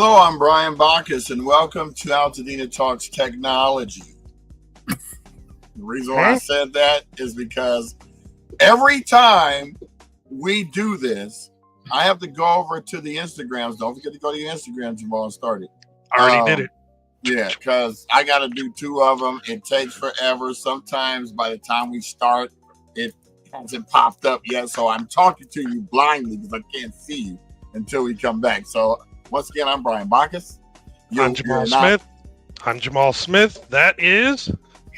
Hello, I'm Brian Bacchus, and welcome to Altadena Talks Technology. The reason why I said that is because every time we do this, I have to go over to the Instagrams. Don't forget to go to your Instagram, Jamal, and start it. I already did it. Yeah, because I got to do 2 of them. It takes forever. Sometimes by the time we start, it hasn't popped up yet. So I'm talking to you blindly because I can't see you until we come back. So once again, I'm Brian Bacchus. I'm Jamal Smith. I'm Jamal Smith. That is...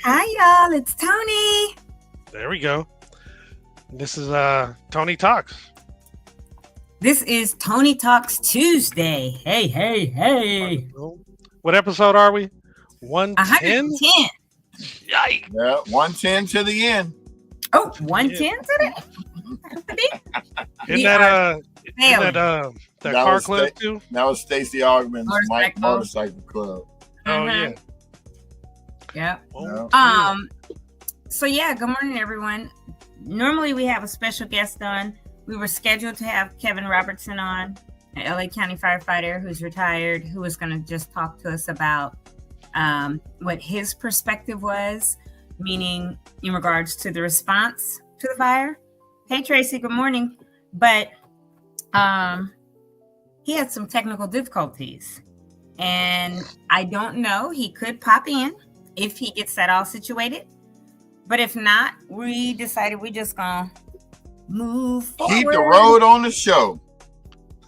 Hi, y'all. It's Tony. There we go. This is Tony Talks. This is Tony Talks Tuesday. Hey, hey, hey. What episode are we? 110? 110. Yikes. Yeah, 110 to the end. Oh, 110 today? Isn't that car club too? That was Stacey Ogman's Motorcycle Club. Oh, yeah. Yeah. Oh, So yeah, good morning, everyone. Normally we have a special guest on. We were scheduled to have Kevin Robertson on, an LA County firefighter who's retired, who was going to just talk to us about what his perspective was, meaning in regards to the response to the fire. Hey, Tracy, good morning. But he had some technical difficulties, and I don't know. He could pop in if he gets that all situated. But if not, we decided we just gonna move forward. Keep the road on the show.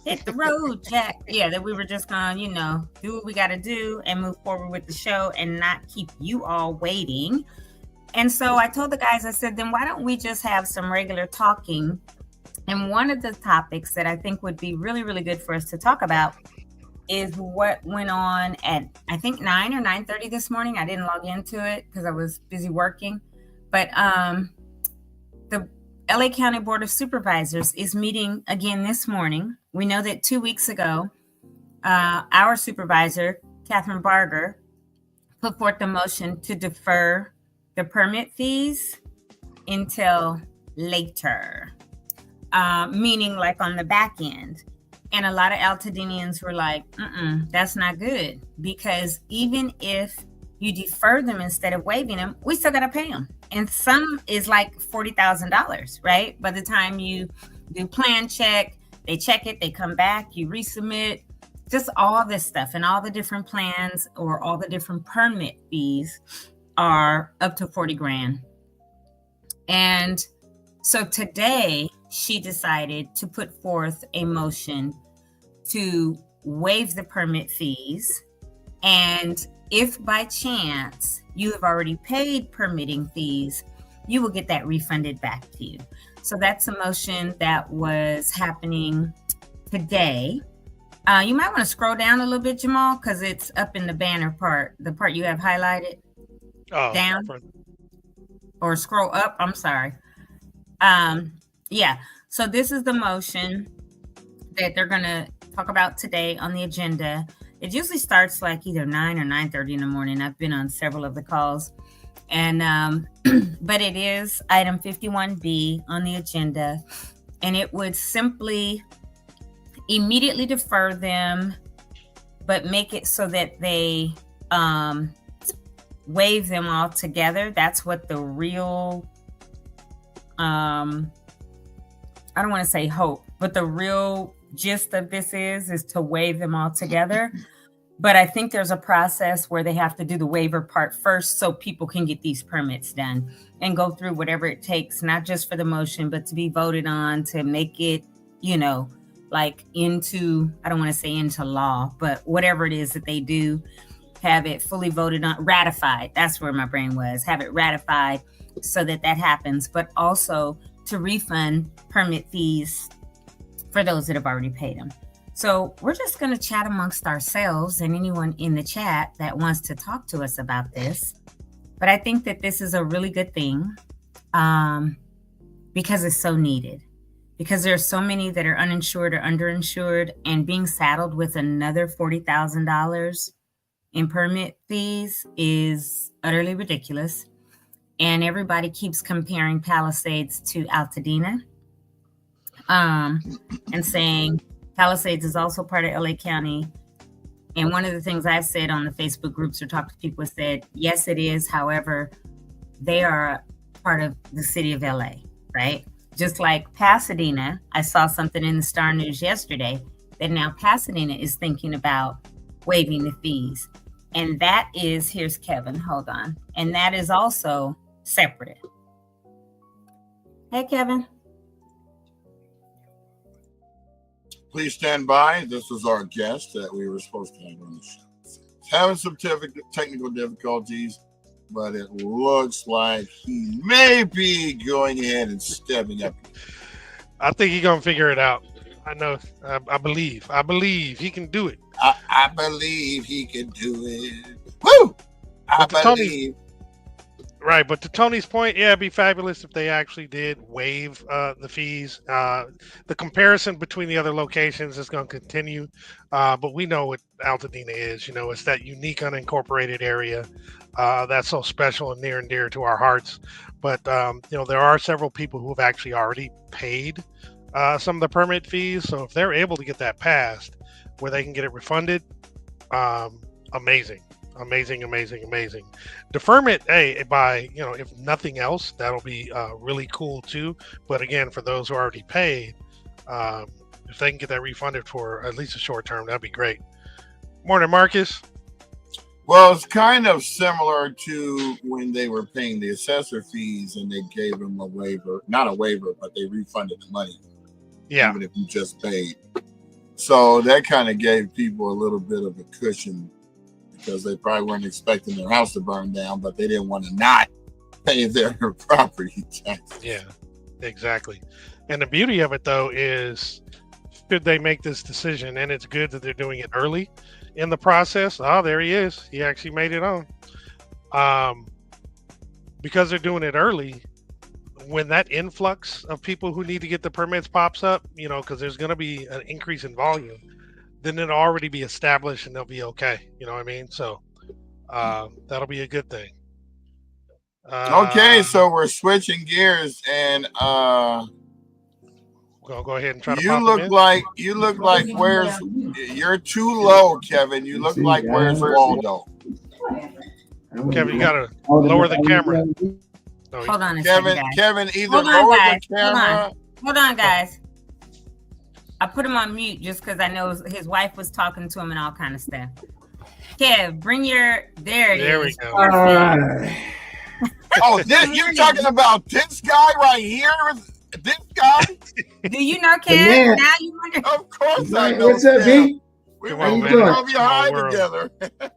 Hit the road, Jack. Yeah, that we were just gonna, do what we gotta do and move forward with the show and not keep you all waiting. And so I told the guys, I said, then why don't we just have some regular talking? And one of the topics that I think would be really, really good for us to talk about is what went on at, I think, 9 or 9:30 this morning. I didn't log into it because I was busy working. But the LA County Board of Supervisors is meeting again this morning. We know that 2 weeks ago, our supervisor, Catherine Barger, put forth the motion to defer the permit fees until later, meaning like on the back end. And a lot of Altadenians were like, that's not good, because even if you defer them instead of waiving them, we still got to pay them. And some is like $40,000, right? By the time you do plan check, they check it, they come back, you resubmit, just all this stuff. And all the different plans or all the different permit fees are up to 40 grand. And so today she decided to put forth a motion to waive the permit fees. And if by chance you have already paid permitting fees, you will get that refunded back to you. So that's a motion that was happening today. You might want to scroll down a little bit, Jamal, because it's up in the banner part, the part you have highlighted. Down or scroll up. I'm sorry. Yeah. So this is the motion that they're going to talk about today on the agenda. It usually starts like either 9 or 9:30 in the morning. I've been on several of the calls, and but it is item 51B on the agenda, and it would simply immediately defer them, but make it so that they waive them all together. That's what the real, I don't want to say hope, but the real gist of this is to waive them all together. But I think there's a process where they have to do the waiver part first so people can get these permits done and go through whatever it takes, not just for the motion, but to be voted on, to make it, like into, I don't want to say into law, but whatever it is that they do, have it fully voted on, ratified. That's where my brain was. Have it ratified so that happens, but also to refund permit fees for those that have already paid them. So we're just going to chat amongst ourselves and anyone in the chat that wants to talk to us about this. But I think that this is a really good thing because it's so needed. Because there are so many that are uninsured or underinsured, and being saddled with another $40,000 in permit fees is utterly ridiculous. And everybody keeps comparing Palisades to Altadena and saying Palisades is also part of LA County. And one of the things I've said on the Facebook groups or talked to people said, yes, it is. However, they are part of the city of LA, right? Just like Pasadena, I saw something in the Star News yesterday that now Pasadena is thinking about waiving the fees. And that is, here's Kevin, hold on. And that is also separate. Hey, Kevin. Please stand by. This is our guest that we were supposed to have on the show. Having some technical difficulties, but it looks like he may be going ahead and stepping up. I think he's gonna figure it out. I know. I believe he can do it. I believe he can do it. Woo! I believe. Right, but to Tony's point, yeah, it'd be fabulous if they actually did waive the fees. The comparison between the other locations is going to continue, but we know what Altadena is. You know, it's that unique unincorporated area that's so special and near and dear to our hearts. But you know, there are several people who have actually already paid some of the permit fees. So if they're able to get that passed, where they can get it refunded, amazing. Deferment, by, you know, if nothing else, that'll be really cool too. But again, for those who already paid, if they can get that refunded for at least a short term, that'd be great. Morning, Marcus. Well, it's kind of similar to when they were paying the assessor fees and they gave them a waiver, not a waiver, but they refunded the money. Yeah. Even if you just paid. So that kind of gave people a little bit of a cushion, because they probably weren't expecting their house to burn down, but they didn't want to not pay their property taxes. Yeah, exactly. And the beauty of it, though, is should they make this decision, and it's good that they're doing it early in the process. Oh, there he is. He actually made it on. Because they're doing it early, when that influx of people who need to get the permits pops up, you know, because there's going to be an increase in volume, then it'll already be established and they'll be okay. You know what I mean? So that'll be a good thing. Okay, so we're switching gears, and we'll go ahead and try to. You look like where's you're too low, Kevin. You look like where's Waldo. Kevin, you gotta lower the camera. No, hold on a second, guys. Kevin, either lower the camera. Hold on, guys. I put him on mute just because I know his wife was talking to him and all kind of stuff. Kev, bring your there we go. Oh, you're talking about this guy right here? This guy? Do you know Kev? Now you wonder. Of course I know. What's up, B? We were all behind together.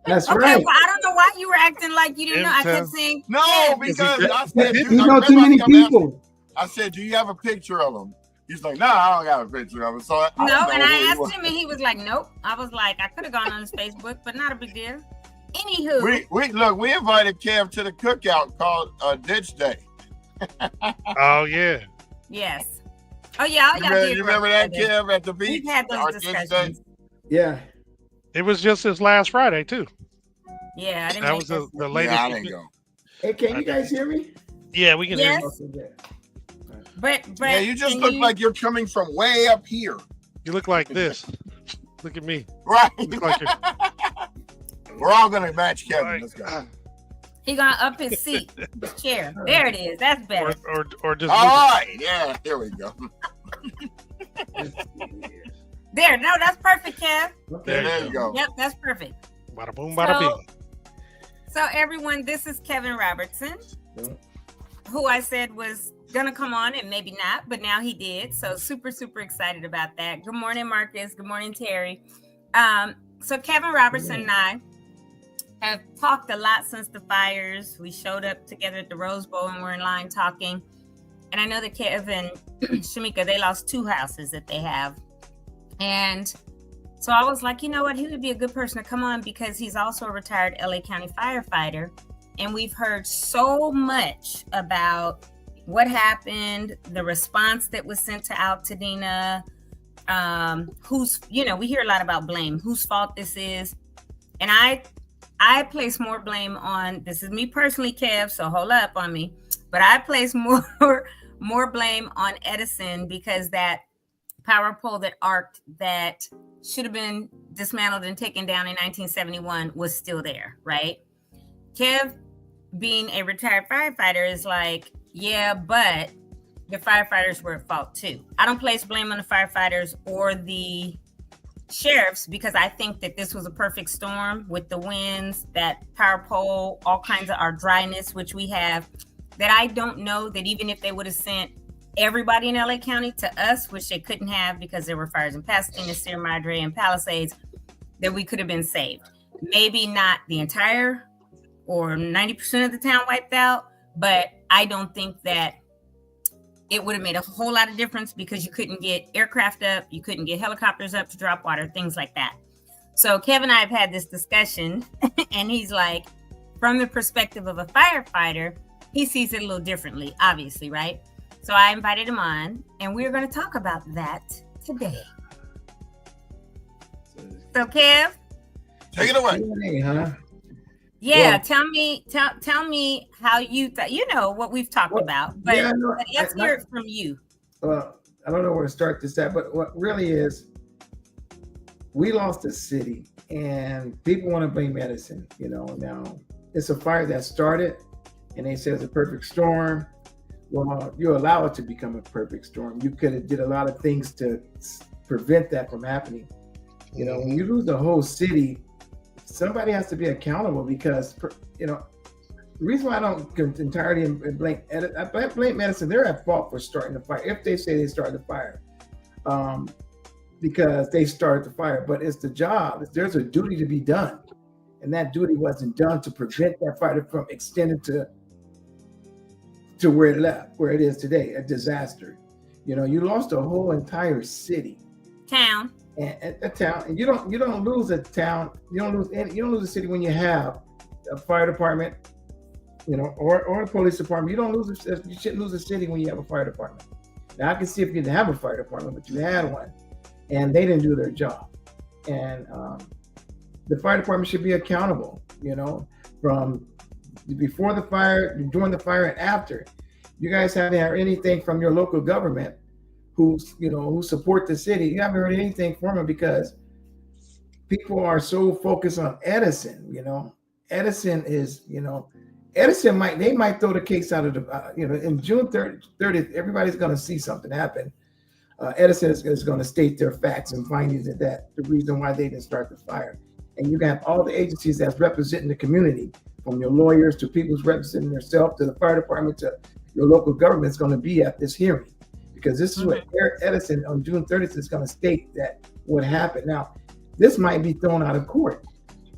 That's okay, right. Well, I don't know why you were acting like you didn't know. I kept saying no, because I said you know too many people. I said, do you have a picture of him? He's like, no, I don't got a picture of him. So and I asked him, and he was like, nope. I was like, I could have gone on his Facebook, but not a big deal. Anywho, we invited Kev to the cookout called Ditch Day. Oh yeah. Yes. Oh yeah. You remember that, Kev, at the beach? We've had those discussions. Yeah. It was just this last Friday too. Yeah, I didn't. That was the latest. Yeah, I didn't go. Hey, can you guys hear me? Yeah, we can hear you. But yeah, you just look like you're coming from way up here. You look like this. Look at me. Right. Like we're all gonna match Kevin. Right. This guy. He gonna up his seat, his chair. There it is. That's better. Or just. All right. Yeah. Here we go. There. No, that's perfect, Kev. Okay, there you go. Yep, that's perfect. Bada boom, bada bing. So everyone, this is Kevin Robertson, who I said was gonna come on and maybe not, but now he did. So super excited about that. Good morning, Marcus. Good morning, Terry. So Kevin Robertson and I have talked a lot since the fires. We showed up together at the Rose Bowl and we're in line talking. And I know that Kevin and Shamika, they lost 2 houses that they have. And so I was like, you know what? He would be a good person to come on because he's also a retired LA County firefighter. And we've heard so much about what happened, the response that was sent to Altadena, we hear a lot about blame, whose fault this is. And I place more blame on, this is me personally, Kev, so hold up on me, but I place more blame on Edison because that power pole that arced that should have been dismantled and taken down in 1971 was still there, right? Kev, being a retired firefighter, is like, yeah, but the firefighters were at fault too. I don't place blame on the firefighters or the sheriffs because I think that this was a perfect storm with the winds, that power pole, all kinds of our dryness, which we have, that I don't know that even if they would have sent everybody in LA County to us, which they couldn't have because there were fires in Pasadena, Sierra Madre, and Palisades, that we could have been saved. Maybe not the entire or 90% of the town wiped out, but I don't think that it would have made a whole lot of difference because you couldn't get aircraft up, you couldn't get helicopters up to drop water, things like that. So Kevin and I have had this discussion, and he's like, from the perspective of a firefighter, he sees it a little differently, obviously, right? So I invited him on, and we're going to talk about that today. So Kev, take it away. Hey, huh? yeah, Well, tell me how you thought. You know what we've talked about, but, yeah, no, but let's hear it from you. Well, I don't know where to start this at, but what really is, we lost a city, and people want to blame Edison. You know, now it's a fire that started, and they say it's a perfect storm. Well, you allow it to become a perfect storm. You could have did a lot of things to prevent that from happening. You know, when you lose the whole city, somebody has to be accountable because, you know, the reason why I don't entirely blame Edison, I blame Edison. They're at fault for starting the fire if they say they started the fire, because they started the fire. But it's the job. There's a duty to be done, and that duty wasn't done to prevent that fire from extending to where it left, where it is today, a disaster. You know, you lost a whole entire city, Town. and a town, and you don't lose a town, you don't lose a city when you have a fire department, you know, or a police department. You shouldn't lose a city when you have a fire department. Now I can see if you didn't have a fire department, but you had one, and they didn't do their job, and the fire department should be accountable, you know, from before the fire, during the fire, and after. You guys haven't heard anything from your local government who support the city. You haven't heard anything from them because people are so focused on Edison. You know, Edison is, you know, they might throw the case out of the, in June 30th, everybody's going to see something happen. Edison is going to state their facts and findings that the reason why they didn't start the fire. And you have all the agencies that's representing the community, from your lawyers to people who's representing themselves to the fire department to your local government is going to be at this hearing, because this is what Edison on June 30th is going to state that what happened. Now, this might be thrown out of court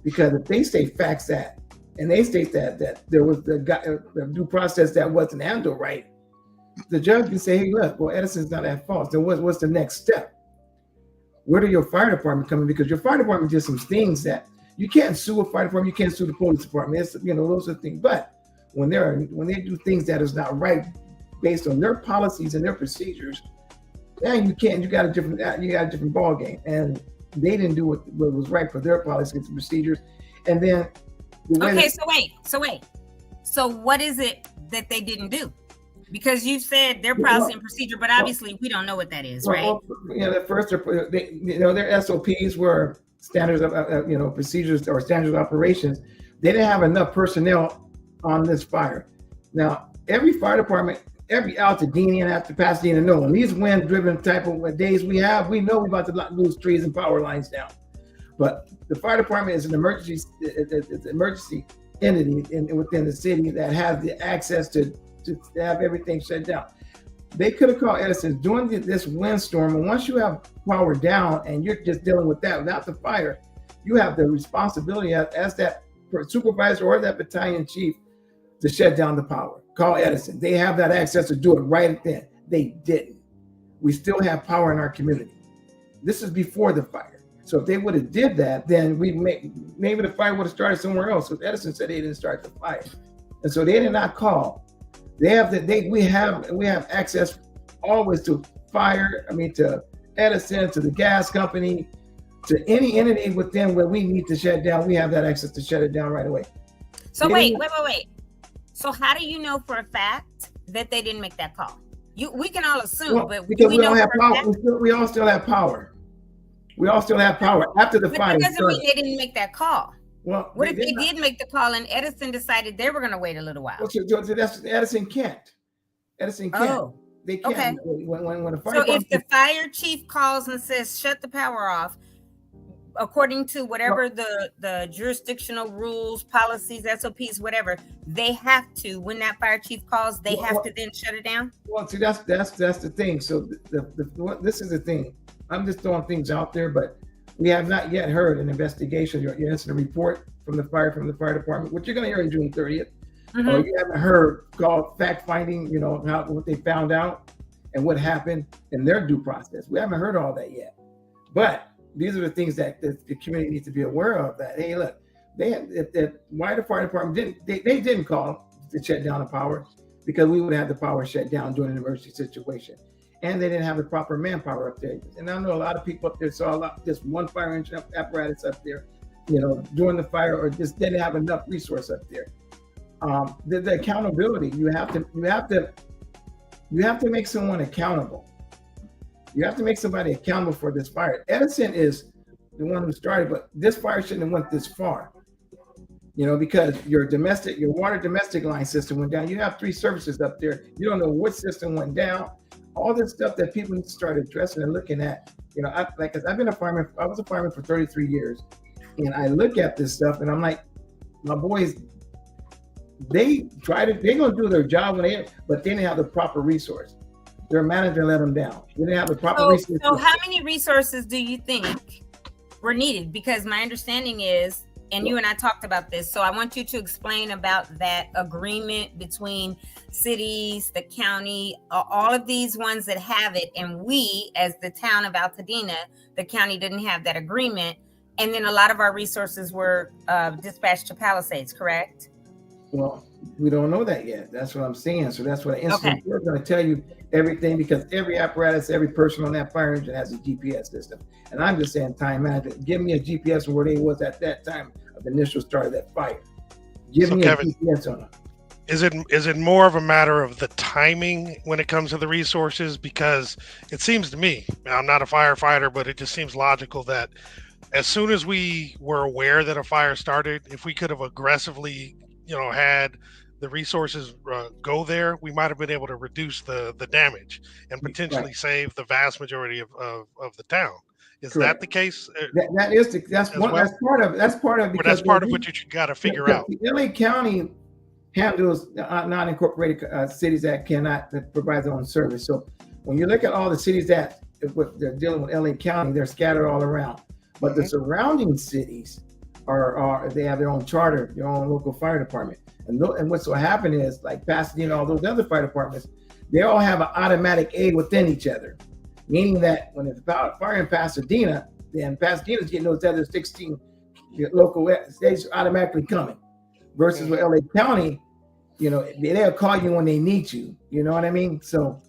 because if they say facts that, and they state that there was the due process that wasn't handled right, the judge can say, hey, look, well, Edison's not at fault. So what's the next step? Where do your fire department come in? Because your fire department did some things that you can't sue a fire department, you can't sue the police department. It's, you know, those are things. But when they do things that is not right based on their policies and their procedures, then you can't. You got a different ball game. And they didn't do what was right for their policies and procedures. And then So wait. So what is it that they didn't do? Because you said their policy and procedure, but obviously we don't know what that is, right? Well, you know, at first, their SOPs were standards of, procedures or standards of operations. They didn't have enough personnel on this fire. Now, every fire department, every Altadena and after Pasadena, know when these wind-driven type of days we have, we know we're about to lose trees and power lines down. But the fire department is an emergency entity within the city that has the access to have everything shut down. They could have called Edison during this windstorm, and once you have power down and you're just dealing with that without the fire, you have the responsibility as that supervisor or that battalion chief to shut down the power. Call Edison. They have that access to do it right then. They didn't. We still have power in our community. This is before the fire. So if they would have did that, then maybe the fire would have started somewhere else. Because Edison said they didn't start the fire, and so they did not call. We have access always to fire. I mean, to Edison, to the gas company, to any entity within where we need to shut down. We have that access to shut it down right away. So wait. So how do you know for a fact that they didn't make that call? We can all assume, Well, but because we we don't know have for a power. fact? We all still have power. We all still have power after the But fire. that doesn't mean they didn't make that call. Well, What if they did make the call and Edison decided they were going to wait a little while? Well, so that's Edison can't. Edison can't. Oh, They can't. okay. When the fire So if department- the fire chief calls and says, shut the power off, according to whatever the jurisdictional rules, policies, SOPs, whatever, they have to, when that fire chief calls, they have to then shut it down? Well, see, that's the thing. So this is the thing. I'm just throwing things out there, but we have not yet heard an investigation or incident report from the fire department, which you're going to hear on June 30th. Or you haven't heard called fact finding, what they found out and what happened in their due process. We haven't heard all that yet. But these are the things that the community needs to be aware of. That, hey, look, why the fire department didn't call to shut down the power, because we would have the power shut down during an emergency situation. And they didn't have the proper manpower up there. And I know a lot of people up there saw just one fire engine apparatus up there, during the fire, or just didn't have enough resource up there. The accountability, you have to make someone accountable. You have to make somebody accountable for this fire. Edison is the one who started, but this fire shouldn't have went this far. Because your water domestic line system went down. You have 3 services up there. You don't know which system went down. All this stuff that people need to start addressing and looking at. I've been a fireman. I was a fireman for 33 years, and I look at this stuff, and I'm like, my boys, they're gonna do their job but they didn't have the proper resource. Their manager let them down. They didn't have the proper resource. So how many resources do you think were needed? Because my understanding is, and you and I talked about this, so I want you to explain about that agreement between cities, the county, all of these ones that have it, and we, as the town of Altadena, the county didn't have that agreement, and then a lot of our resources were dispatched to Palisades, correct? Well, we don't know that yet. That's what I'm saying. So that's what we're going to tell you everything, because every apparatus, every person on that fire engine has a GPS system. And I'm just saying, time management, give me a GPS on where they was at that time of the initial start of that fire. Give me Kevin, a GPS on it. Is it more of a matter of the timing when it comes to the resources? Because it seems to me, I'm not a firefighter, but it just seems logical that as soon as we were aware that a fire started, if we could have aggressively had the resources go there, we might have been able to reduce the damage and potentially save the vast majority of the town. Is that the case? That's part of because that's part of what you got to figure out. The LA County handles non-incorporated cities that provide their own service. So when you look at all the cities that they're dealing with LA County, they're scattered all around. But the surrounding cities they have their own charter, their own local fire department. And what's going to happen is, like Pasadena, all those other fire departments, they all have an automatic aid within each other. Meaning that when it's about fire in Pasadena, then Pasadena's getting those other 16 local states automatically coming. Versus with LA County, they'll call you when they need you. You know what I mean? So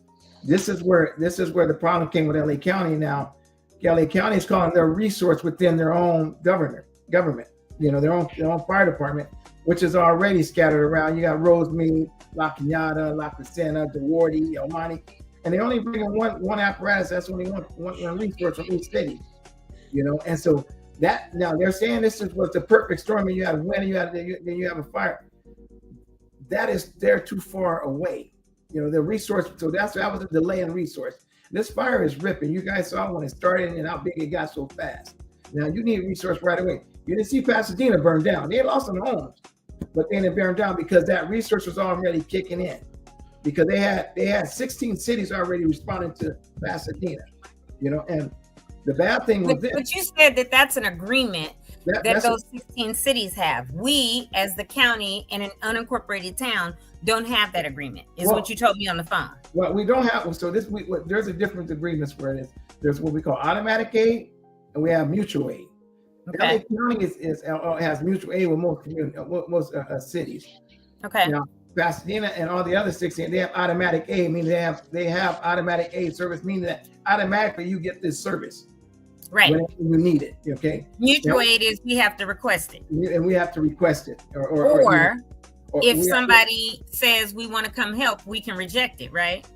this is where the problem came with LA County. Now, LA County is calling their resource within their own government, their own fire department, which is already scattered around. You got Rosemead, La Cañada, La Crescenta, DeWardy, El Monte, and they only bring in one apparatus. That's only one resource from each city, And so that, now they're saying this was the perfect storm, and you have wind, and you have a fire. They're too far away, the resource. So that was a delay in resource. This fire is ripping. You guys saw when it started and how big it got so fast. Now you need a resource right away. You didn't see Pasadena burn down. They lost some homes, but they didn't burn down because that resource was already kicking in. Because they had 16 cities already responding to Pasadena, and the bad thing was this. But you said that's an agreement that those 16 cities have. We, as the county and an unincorporated town, don't have that agreement, what you told me on the phone. Well, we don't have, so there's a different agreements where it is. There's what we call automatic aid, and we have mutual aid. Okay. LA County has mutual aid with most cities. Okay. Now, Pasadena and all the other 16, they have automatic aid, meaning they have automatic aid service, meaning that automatically you get this service. Right. When you need it. Okay. Mutual aid is we have to request it. And we have to request it. Or if somebody says we want to come help, we can reject it, right?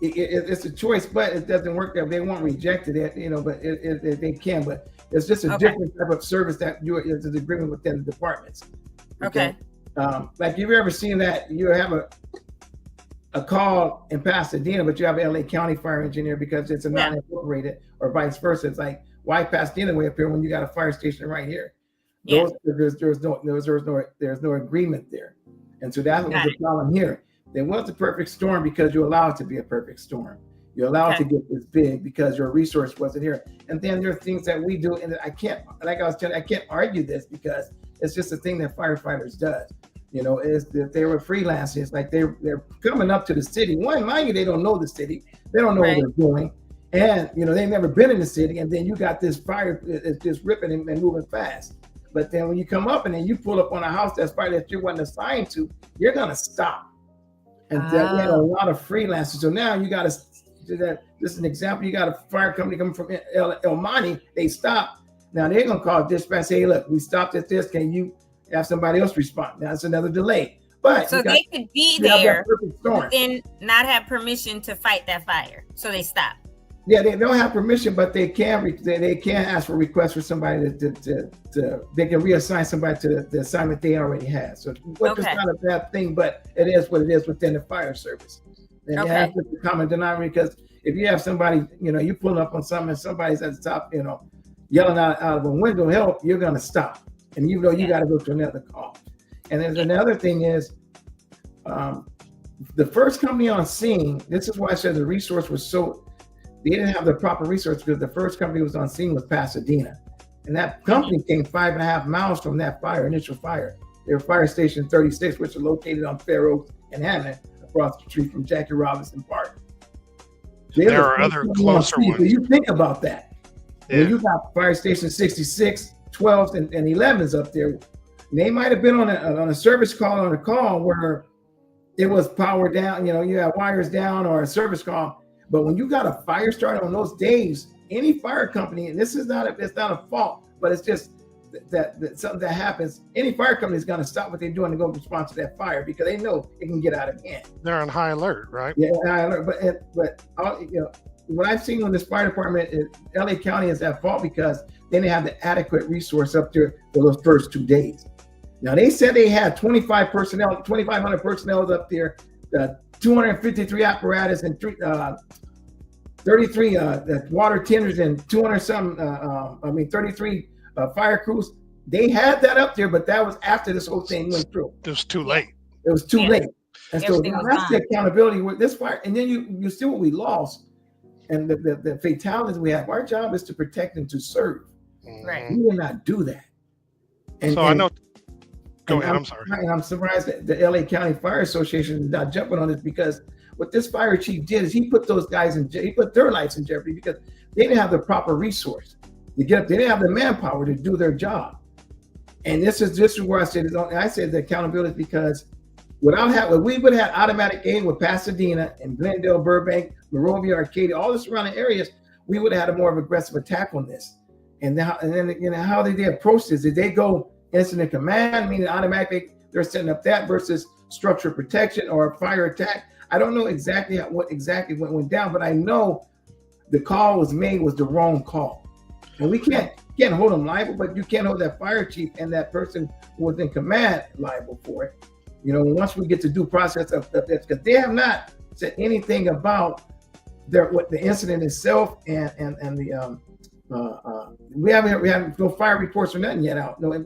it's a choice, but it doesn't work that they won't reject it, but they can. But it's just a different type of service that is an agreement within the departments. Okay. Like, you've ever seen that you have a call in Pasadena, but you have an LA County fire engineer because it's a non-incorporated, or vice versa. It's like, why Pasadena way up here when you got a fire station right here? Yeah. There's no agreement there, and so that was the problem here. There was a perfect storm because you allow it to be a perfect storm. You allow it to get this big because your resource wasn't here. And then there are things that we do, and I can't argue this because it's just a thing that firefighters does. Is that they were freelancers, like they're coming up to the city. One, mind you, they don't know the city. They don't know what they're doing. And, they've never been in the city. And then you got this fire, it's just ripping and moving fast. But then when you come up and then you pull up on a house that's fire that you wasn't assigned to, you're going to stop. And we had a lot of freelancers. So now you got to, this is an example, you got a fire company coming from El Monte, they stop. Now they're going to call dispatch and say, hey, look, we stopped at this. Can you have somebody else respond? Now it's another delay. But so they could be there, but then not have permission to fight that fire. So they stop. Yeah, they don't have permission, but they can ask for requests for somebody to they can reassign somebody to the assignment they already have. So which is not a bad thing, but it is what it is within the fire service. And that's the common denominator, because if you have somebody, you pulling up on something and somebody's at the top, yelling out of a window, help, you're gonna stop. And you got to go to another call. And there's another thing is, the first company on scene, this is why I said the resource was they didn't have the proper resource, because the first company was on scene was Pasadena. And that company came 5.5 miles from that initial fire. They were Fire Station 36, which is located on Fair Oaks and Hammond, across the street from Jackie Robinson Park. There are other closer ones. So you think about that. Yeah. When you got Fire Station 66, 12s, and 11s up there, they might have been on a service call on a call where it was power down, you have wires down or a service call. But when you got a fire started on those days, any fire company, and it's not a fault, but it's just that something that happens, any fire company is going to stop what they're doing to go respond to that fire because they know it can get out of hand. They're on high alert, right? Yeah, high alert. But what I've seen on this fire department, LA County is at fault because they didn't have the adequate resource up there for those first 2 days. Now they said they had 2,500 personnel up there, 253 apparatus and 33 water tenders and 33 fire crews. They had that up there, but that was after this whole thing went through. It was too late. It was too late. And so that's the accountability with this fire. And then you see what we lost and the fatalities we have. Our job is to protect and to serve. Right. We will not do that. And, I know. Go ahead. I'm sorry. And I'm surprised that the LA County Fire Association is not jumping on this, because what this fire chief did is he put those guys he put their lives in jeopardy because they didn't have the proper resource to get up. They didn't have the manpower to do their job. And this is where I said the accountability is because we would have had automatic aid with Pasadena and Glendale, Burbank, Monrovia, Arcadia, all the surrounding areas, we would have had a more of aggressive attack on this. And then how did they approach this? Did they go incident command, meaning automatically they're setting up that, versus structural protection or a fire attack? I don't know exactly what went down, but I know the call was the wrong call. And we can't hold them liable, but you can't hold that fire chief and that person who was in command liable for it. Once we get to due process of that, because they have not said anything about what the incident itself and the we haven't no fire reports or nothing yet out. No, the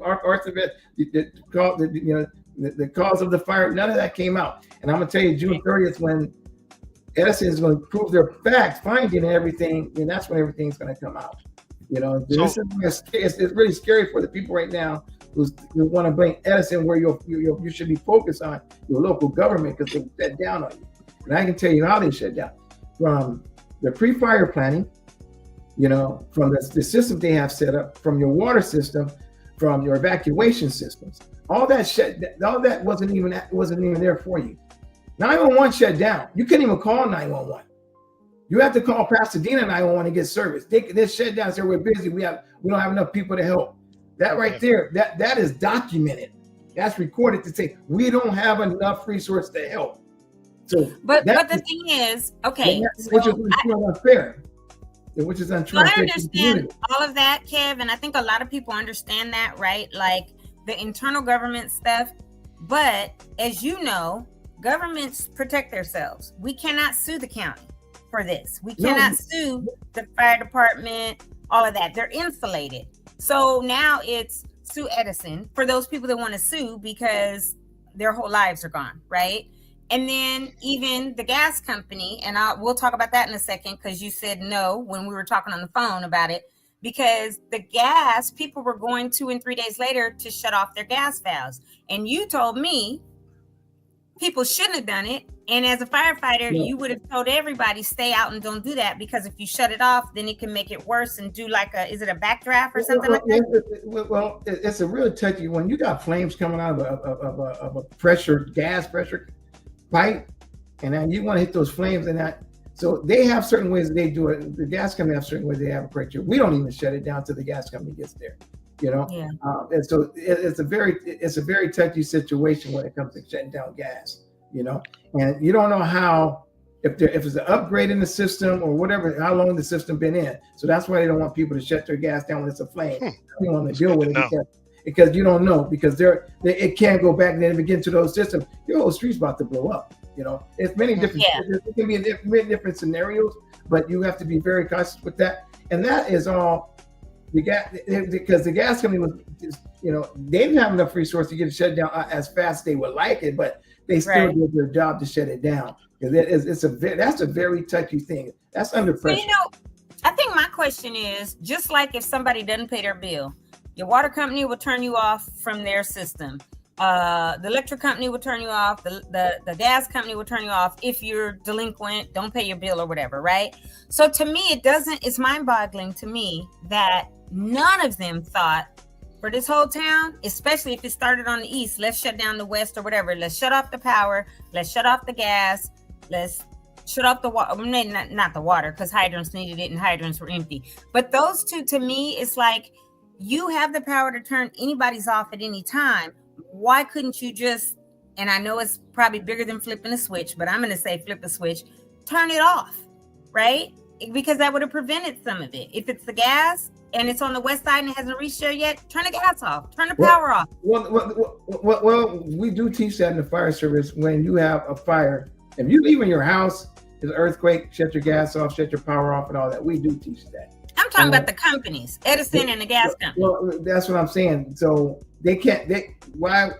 cause of the fire, none of that came out. And I'm gonna tell you, June 30th, when Edison is going to prove their fact finding and everything, and that's when everything's going to come out. It's really scary for the people right now who want to blame Edison, where you should be focused on your local government, because they shut down on you. And I can tell you how they shut down. From the pre-fire planning, from the system they have set up, from your water system, from your evacuation systems, all that wasn't even there for you. 911 shut down. You couldn't even call 911. You have to call Pasadena 911 to get service. They shut down. Say we're busy. We don't have enough people to help. That right there, that is documented. That's recorded to say we don't have enough resources to help. So But the thing is, okay, which is unfair. Which is untrue. I understand all of that, Kev, and I think a lot of people understand that, right? Like the internal government stuff. But as you know, governments protect themselves. We cannot sue the county for this. We cannot sue the fire department, all of that. They're insulated. So now it's sue Edison for those people that want to sue because their whole lives are gone, right? And then even the gas company, and we'll talk about that in a second, because you said no when we were talking on the phone about it, because the gas, people were going 2 and 3 days later to shut off their gas valves. And you told me people shouldn't have done it. And as a firefighter, you would have told everybody, stay out and don't do that, because if you shut it off, then it can make it worse and do like is it a backdraft or something like that? Well, it's a real touchy, when you got flames coming out of a gas pressure pipe, and then you want to hit those flames, and that, so they have certain ways that they do it. The gas company have certain ways they have a criteria. We don't even shut it down till the gas company gets there, you know. Yeah. And so it's a very touchy situation when it comes to shutting down gas, you know. And you don't know how, if it's an upgrade in the system or whatever, how long the system been in. So that's why they don't want people to shut their gas down when it's a flame. They don't want to deal with it because you don't know, because it can go back, and then if it gets into those systems, your whole street's about to blow up. You know, it's many different. It can be many different scenarios, but you have to be very cautious with that. And that is all the gas, because the gas company was, you know, they didn't have enough resources to get it shut down as fast as they would like it, but they still did their job to shut it down. That's a very touchy thing. That's under pressure. So, you know, I think my question is, just like if somebody doesn't pay their bill, your water company will turn you off from their system. The electric company will turn you off. The gas company will turn you off if you're delinquent, don't pay your bill or whatever, right? So to me, it's mind-boggling to me that none of them thought, for this whole town, especially if it started on the east, let's shut down the west or whatever. Let's shut off the power. Let's shut off the gas. Let's shut off the water. Not the water, because hydrants needed it and hydrants were empty. But those two, to me, it's like, you have the power to turn anybody's off at any time. Why couldn't you just, and I know it's probably bigger than flipping a switch, but I'm going to say flip a switch, turn it off, right? Because that would have prevented some of it. If it's the gas and it's on the west side and it hasn't reached there yet, turn the gas off, turn the power off. Well, we do teach that in the fire service. When you have a fire, if you leave in your house, there's an earthquake, shut your gas off, shut your power off, and all that. We do teach that. I'm talking about the companies, Edison and the gas company. Well, that's what I'm saying. So why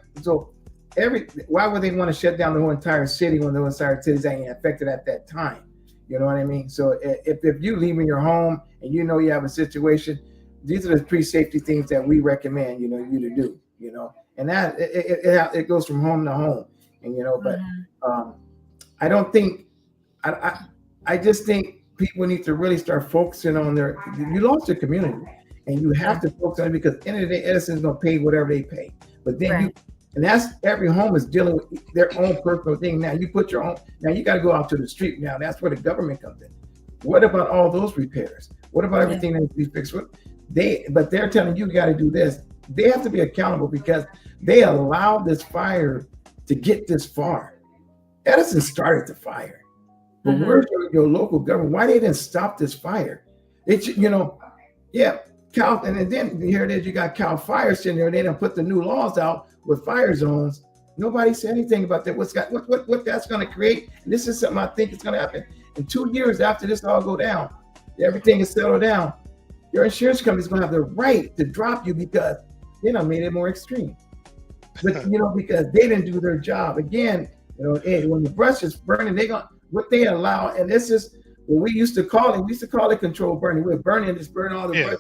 would they want to shut down the whole entire city when the entire city's ain't affected at that time? You know what I mean? So if you leave in your home and you know you have a situation, these are the pre-safety things that we recommend, you to do, and that it goes from home to home, and but I don't think I just think people need to really start focusing on you lost your community, and you have to focus on it, because at the end of the day, Edison's going to pay whatever they pay. But then and that's every home is dealing with their own personal thing. Now you put your own, now you got to go out to the street. Now that's where the government comes in. What about all those repairs? What about everything that needs to be fixed? But they're telling you got to do this. They have to be accountable because they allowed this fire to get this far. Edison started the fire. But where's your local government? Why they didn't stop this fire? Cal, and then here it is, you got Cal Fire sitting there. They didn't put the new laws out with fire zones. Nobody said anything about that. What that's going to create? And this is something I think is going to happen in 2 years after this all go down. Everything is settled down. Your insurance company is going to have the right to drop you because they done made it more extreme. But because they didn't do their job. Again, when the brush is burning, what they allow, and this is what we used to call it. We used to call it controlled burning. We're burning all the brush.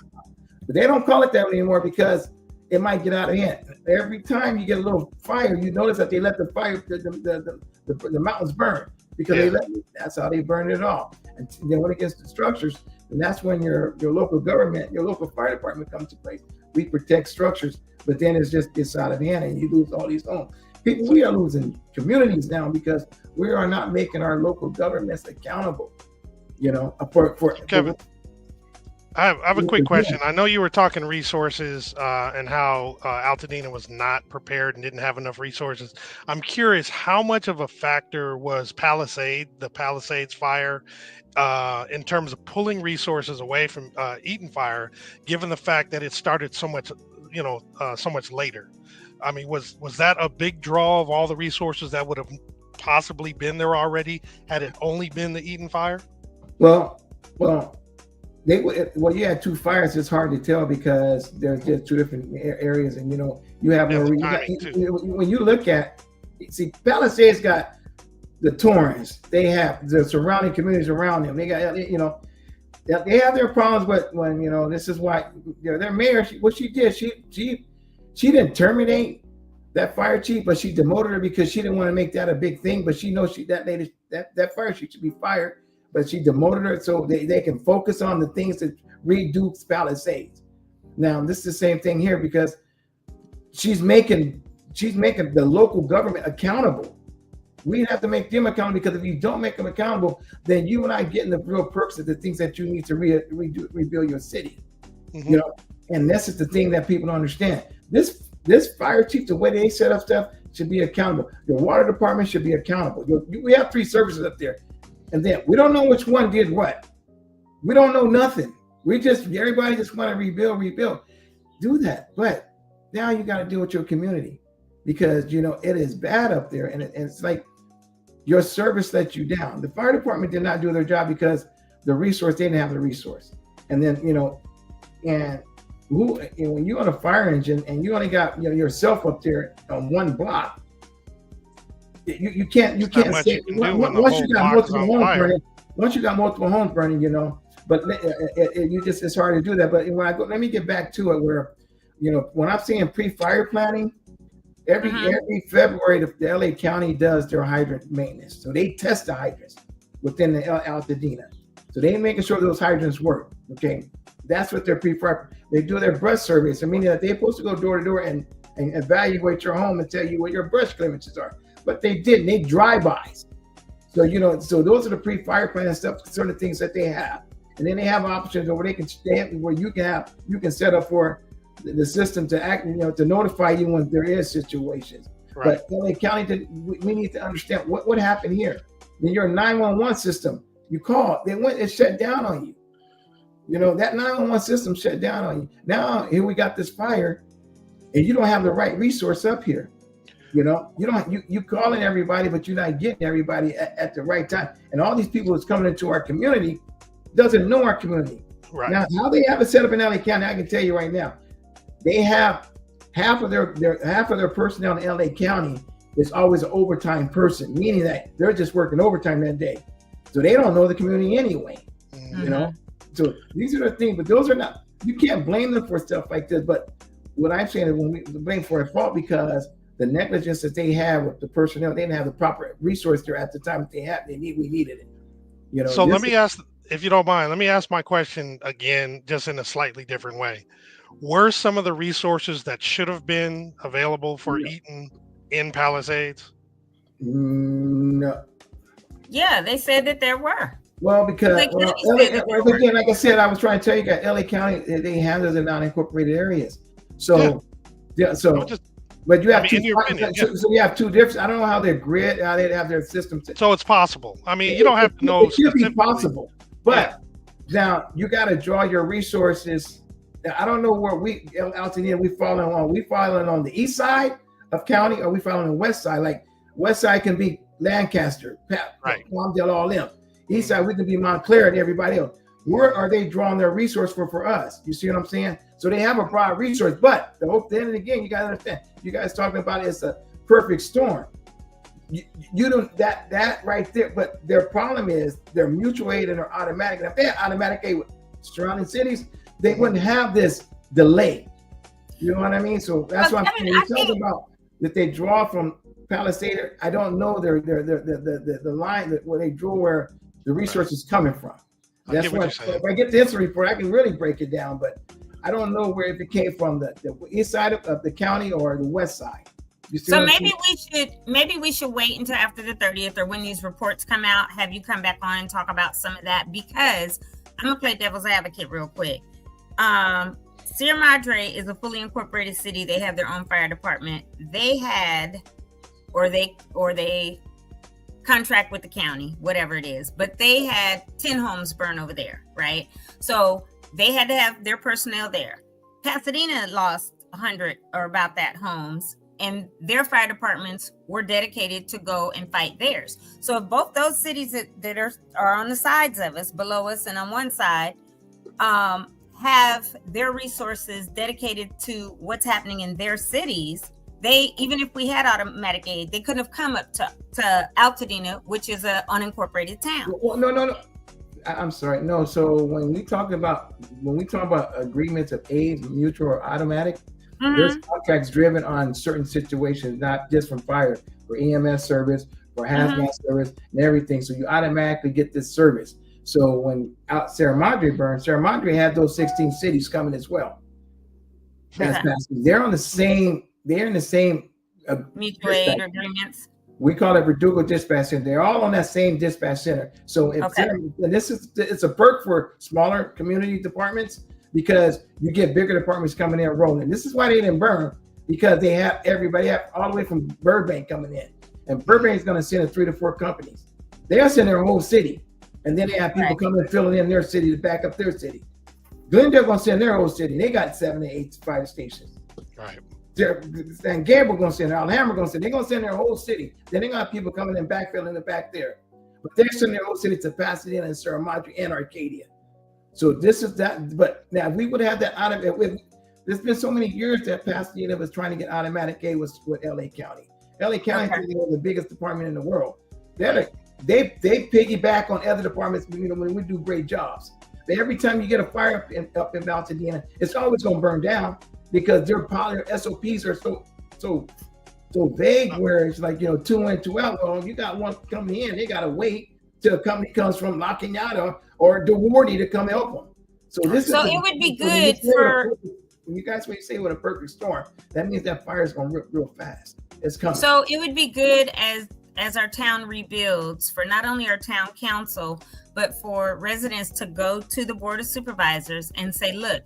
But they don't call it that anymore because it might get out of hand. Every time you get a little fire, you notice that they let the fire, the mountains burn because that's how they burn it off. And then when it gets to structures, and that's when your local government, your local fire department comes to place. We protect structures, but then it's out of hand and you lose all these homes. We are losing communities now because we are not making our local governments accountable. Kevin, I have a quick question. I know you were talking resources and how Altadena was not prepared and didn't have enough resources. I'm curious, how much of a factor was the Palisades fire, in terms of pulling resources away from Eaton fire, given the fact that it started so much, so much later? I mean, was that a big draw of all the resources that would have possibly been there already had it only been the Eaton fire? Well, you had two fires. It's hard to tell because there's just two different areas, and you have when you look at, Palisades got the Torrens, they have the surrounding communities around them. They got they have their problems, but when this is why their mayor, what she did, she didn't terminate that fire chief, but she demoted her because she didn't want to make that a big thing. But she knows that fire chief should be fired. But she demoted her so they can focus on the things that redo Palisades. Now, this is the same thing here because she's making the local government accountable. We have to make them accountable, because if you don't make them accountable, then you and I getting the real perks of the things that you need to rebuild your city. Mm-hmm. And this is the thing that people don't understand. This fire chief, the way they set up stuff, should be accountable. The water department should be accountable. We have 3 services up there. And then we don't know which one did what. We don't know nothing. Everybody just want to rebuild. Do that. But now you got to deal with your community, because it is bad up there, and it's like your service let you down. The fire department did not do their job because they didn't have the resource. And then and when you're on a fire engine and you only got yourself up there on one block. You can't say once you got multiple homes burning, but it's hard to do that. But let me get back to it where, when I'm saying pre-fire planning, every February the LA County does their hydrant maintenance. So they test the hydrants within the Altadena. So they making sure those hydrants work. Okay, that's what their pre-fire. They do their brush surveys. So meaning that they're supposed to go door to door and evaluate your home and tell you what your brush clearances are. But they didn't. They drive-bys. So so those are the pre-fire plan stuff, sort of things that they have. And then they have options where you can set up for the system to act, to notify you when there is situations. Right. But LA County, we need to understand what happened here. In your 911 system, you call, it shut down on you. That 911 system shut down on you. Now here we got this fire, and you don't have the right resource up here. You calling everybody, but you're not getting everybody at the right time. And all these people that's coming into our community doesn't know our community. Right. Now, how they have it set up in LA County, I can tell you right now, they have half of their personnel in LA County is always an overtime person, meaning that they're just working overtime that day. So they don't know the community anyway. Mm-hmm. So these are the things, but those are not, you can't blame them for stuff like this. But what I'm saying is when we blame for a fault, because the negligence that they have with the personnel, they didn't have the proper resource there at the time that we needed it. So let me ask, if you don't mind, let me ask my question again, just in a slightly different way. Were some of the resources that should have been available for Eaton in Palisades? No. Yeah, they said that there were. Well, because again, like I said, I was trying to tell you, that LA County, they handle the non-incorporated areas. So, but you have so you have 2 different. I don't know how their grid, how they have their system. So it's possible. I mean, you don't have to know. It should be possible, but now you got to draw your resources. I don't know where Altadena, we falling on. We falling on the east side of county, or we falling on the west side. Like west side can be Lancaster, Palmdale, all them. East side we can be Montclair and everybody else. Where are they drawing their resource for us? You see what I'm saying? So they have a broad resource, but then again, you got to understand. You guys talking about it's a perfect storm. You don't that right there. But their problem is they're mutual aid and they're automatic. And if they had automatic aid with surrounding cities, they wouldn't have this delay. You know what I mean? So that's what I'm saying. You're talking about that they draw from Palisades. I don't know the line where they draw where the resource is coming from. That's why if I get the incident report, I can really break it down. But I don't know where if it came from the east side of the county or the west side. So maybe we should wait until after the 30th, or when these reports come out, have you come back on and talk about some of that, because I'm gonna play devil's advocate real quick. Sierra Madre is a fully incorporated city. They have their own fire department. They had, or they contract with the county, whatever it is, but they had 10 homes burn over there, right? So they had to have their personnel there. Pasadena lost 100 or about that homes, and their fire departments were dedicated to go and fight theirs. So if both those cities that are on the sides of us, below us and on one side, have their resources dedicated to what's happening in their cities, they, even if we had automatic aid, they couldn't have come up to Altadena, which is an unincorporated town. Well, no. I'm sorry. No. So when we talk about agreements of aid, mutual or automatic, there's contracts driven on certain situations, not just from fire, for EMS service, for hazmat service, and everything. So you automatically get this service. So when Sierra Madre burned, Sierra Madre had those 16 cities coming as well. They're in the same mutual aid agreements. We call it Verdugo Dispatch Center. They're all on that same dispatch center. So it's a perk for smaller community departments, because you get bigger departments coming in rolling. This is why they didn't burn, because they have everybody all the way from Burbank coming in, and Burbank is going to send 3 to 4 companies. They'll send their whole city, and then they have people coming and filling in their city to back up their city. Glendale going to send their whole city. They got 7 to 8 fire stations. Right. And Gamble going to send, Alhambra going to send. They're going to send their whole city. Then they got people coming in backfilling the back there. But they're sending their whole city to Pasadena and Sierra Madre and Arcadia. So this is that. But now, if we would have that there's been so many years that Pasadena was trying to get automatic aid with LA County. LA County is the biggest department in the world. They piggyback on other departments, when we do great jobs. But every time you get a fire up in Altadena, it's always going to burn down, because their SOPs are so vague, where it's like, 2 in, 2 out. Well, you got one coming in, they got to wait till a company comes from La Cañada or DeWardy to come help them. So it would be good for. When you say what a perfect storm, that means that fire is going real fast. It's coming. So it would be good as our town rebuilds, for not only our town council, but for residents to go to the Board of Supervisors and say, look,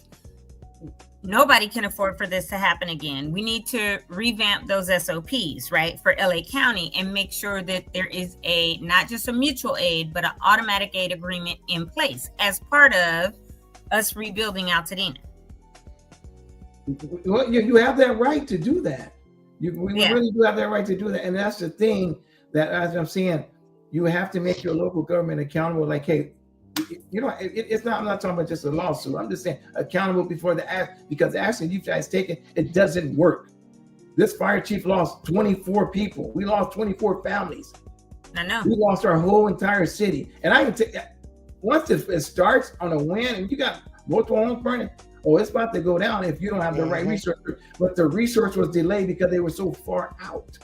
nobody can afford for this to happen again. We need to revamp those SOPs, right, for LA County, and make sure that there is not just a mutual aid, but an automatic aid agreement in place as part of us rebuilding Altadena. Well, you have that right to do that. We really do have that right to do that. And that's the thing that, as I'm saying, you have to make your local government accountable. Like, hey, it's not. I'm not talking about just a lawsuit. I'm just saying accountable before the act, because the action you guys taken, it doesn't work. This fire chief lost 24 people. We lost 24 families. I know. We lost our whole entire city. And I can take that. Once it starts on a win, and you got multiple homes burning, it's about to go down if you don't have the right resources. But the resource was delayed because they were so far out.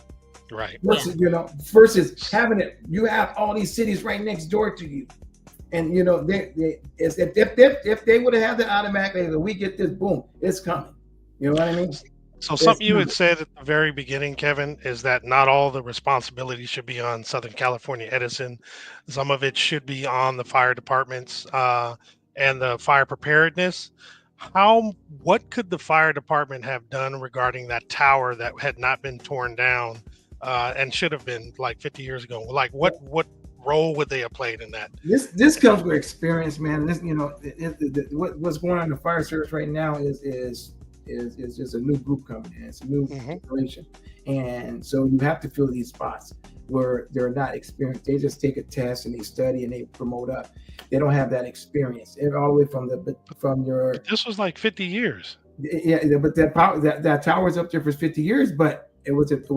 Right. Versus having it, you have all these cities right next door to you. And if they would have had that automatically, we get this, boom, it's coming. You know what I mean? So something you had said at the very beginning, Kevin, is that not all the responsibility should be on Southern California Edison. Some of it should be on the fire departments and the fire preparedness. What could the fire department have done regarding that tower that had not been torn down and should have been like 50 years ago? Like what role would they have played in that? This comes with experience, man. This, what's going on in the fire service right now is just a new group coming in. It's a new generation, and so you have to fill these spots where they're not experienced. They just take a test and they study and they promote up. They don't have that experience. And all the way from your. This was like 50 years. Yeah, but that tower's up there for 50 years. But was it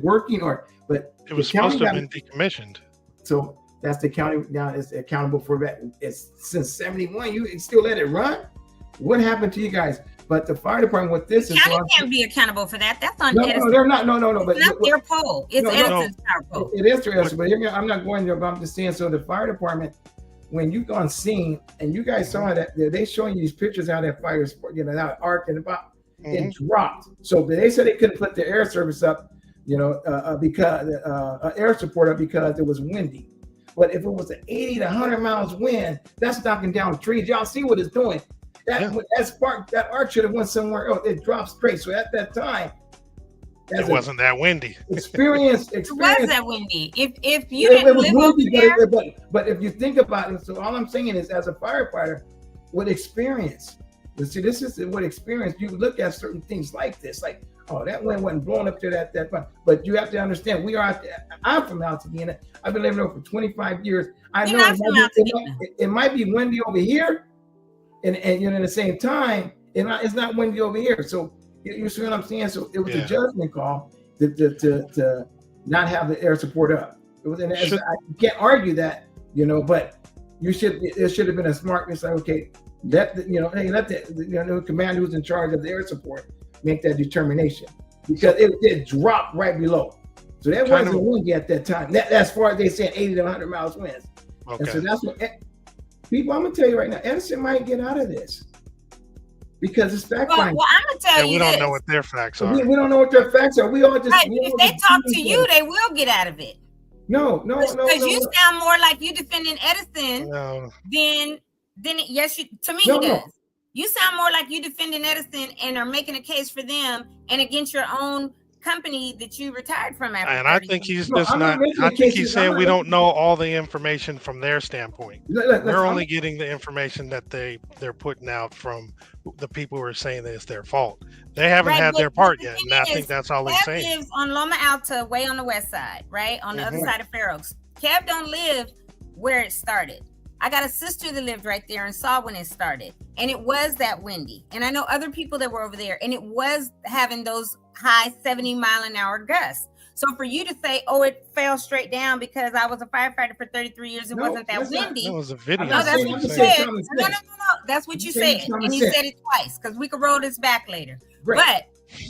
working or? But it was supposed to have been decommissioned. So that's the county now is accountable for that. It's since 1971. You still let it run? What happened to you guys? But the fire department with this the county can't be accountable for that. That's on Edison. No, they're not. No. It's not their pole. It's Edison's power pole. It is their Edison, but I'm not going there. But I'm just saying. So the fire department, when you go on scene and you guys saw that, they showing you these pictures how that fire, how it arced and about it dropped. So they said they couldn't put the air service up, because air support up because it was windy. But if it was an 80 to 100 miles wind, that's knocking down trees. Y'all see what it's doing. That spark, that arc should have went somewhere else. It dropped straight. So at that time, it wasn't that windy. Experience. It was that windy. If you didn't live windy, over there, but if you think about it, so all I'm saying is, as a firefighter, with experience, you see, this is what experience. You look at certain things like this, like, oh, that wind wasn't blowing up to that far. But you have to understand, we are out there. I'm from Altadena. I've been living there for 25 years. I know it might be windy over here, and you know, at the same time, it's not windy over here. So you see what I'm saying? So it was a judgment call to not have the air support up. It was, and I can't argue that, you know, but it should have been a smartness. Like, okay, let the commander who's in charge of the air support make that determination, because it did drop right below. So that wasn't windy at that time. That's far as they said 80 to 100 miles winds. Okay. And so that's what people, I'm gonna tell you right now, Edison might get out of this because it's fact finding. Well, I'm gonna tell you, we don't know what their facts are. We don't know what their facts are. We all just if they talk to you, they will get out of it. No. Because you sound more like you defending Edison than yes, to me he does. You sound more like you defending Edison and are making a case for them and against your own company that you retired from after. And I think he's just not. I think he's saying we don't know all the information from their standpoint. We're only getting the information that they're putting out from the people who are saying that it's their fault. They haven't had their part yet, and I think that's all he's saying. Kev lives on Loma Alta, way on the west side, right on the other side of Fair Oaks. Kev don't live where it started. I got a sister that lived right there and saw when it started, and it was that windy. And I know other people that were over there, and it was having those high 70-mile-an-hour gusts. So for you to say, "Oh, it fell straight down because I was a firefighter for 33 years, it wasn't that windy." That was a video. No, that's what you said. No. That's what you said, and you said it twice because we could roll this back later. Great.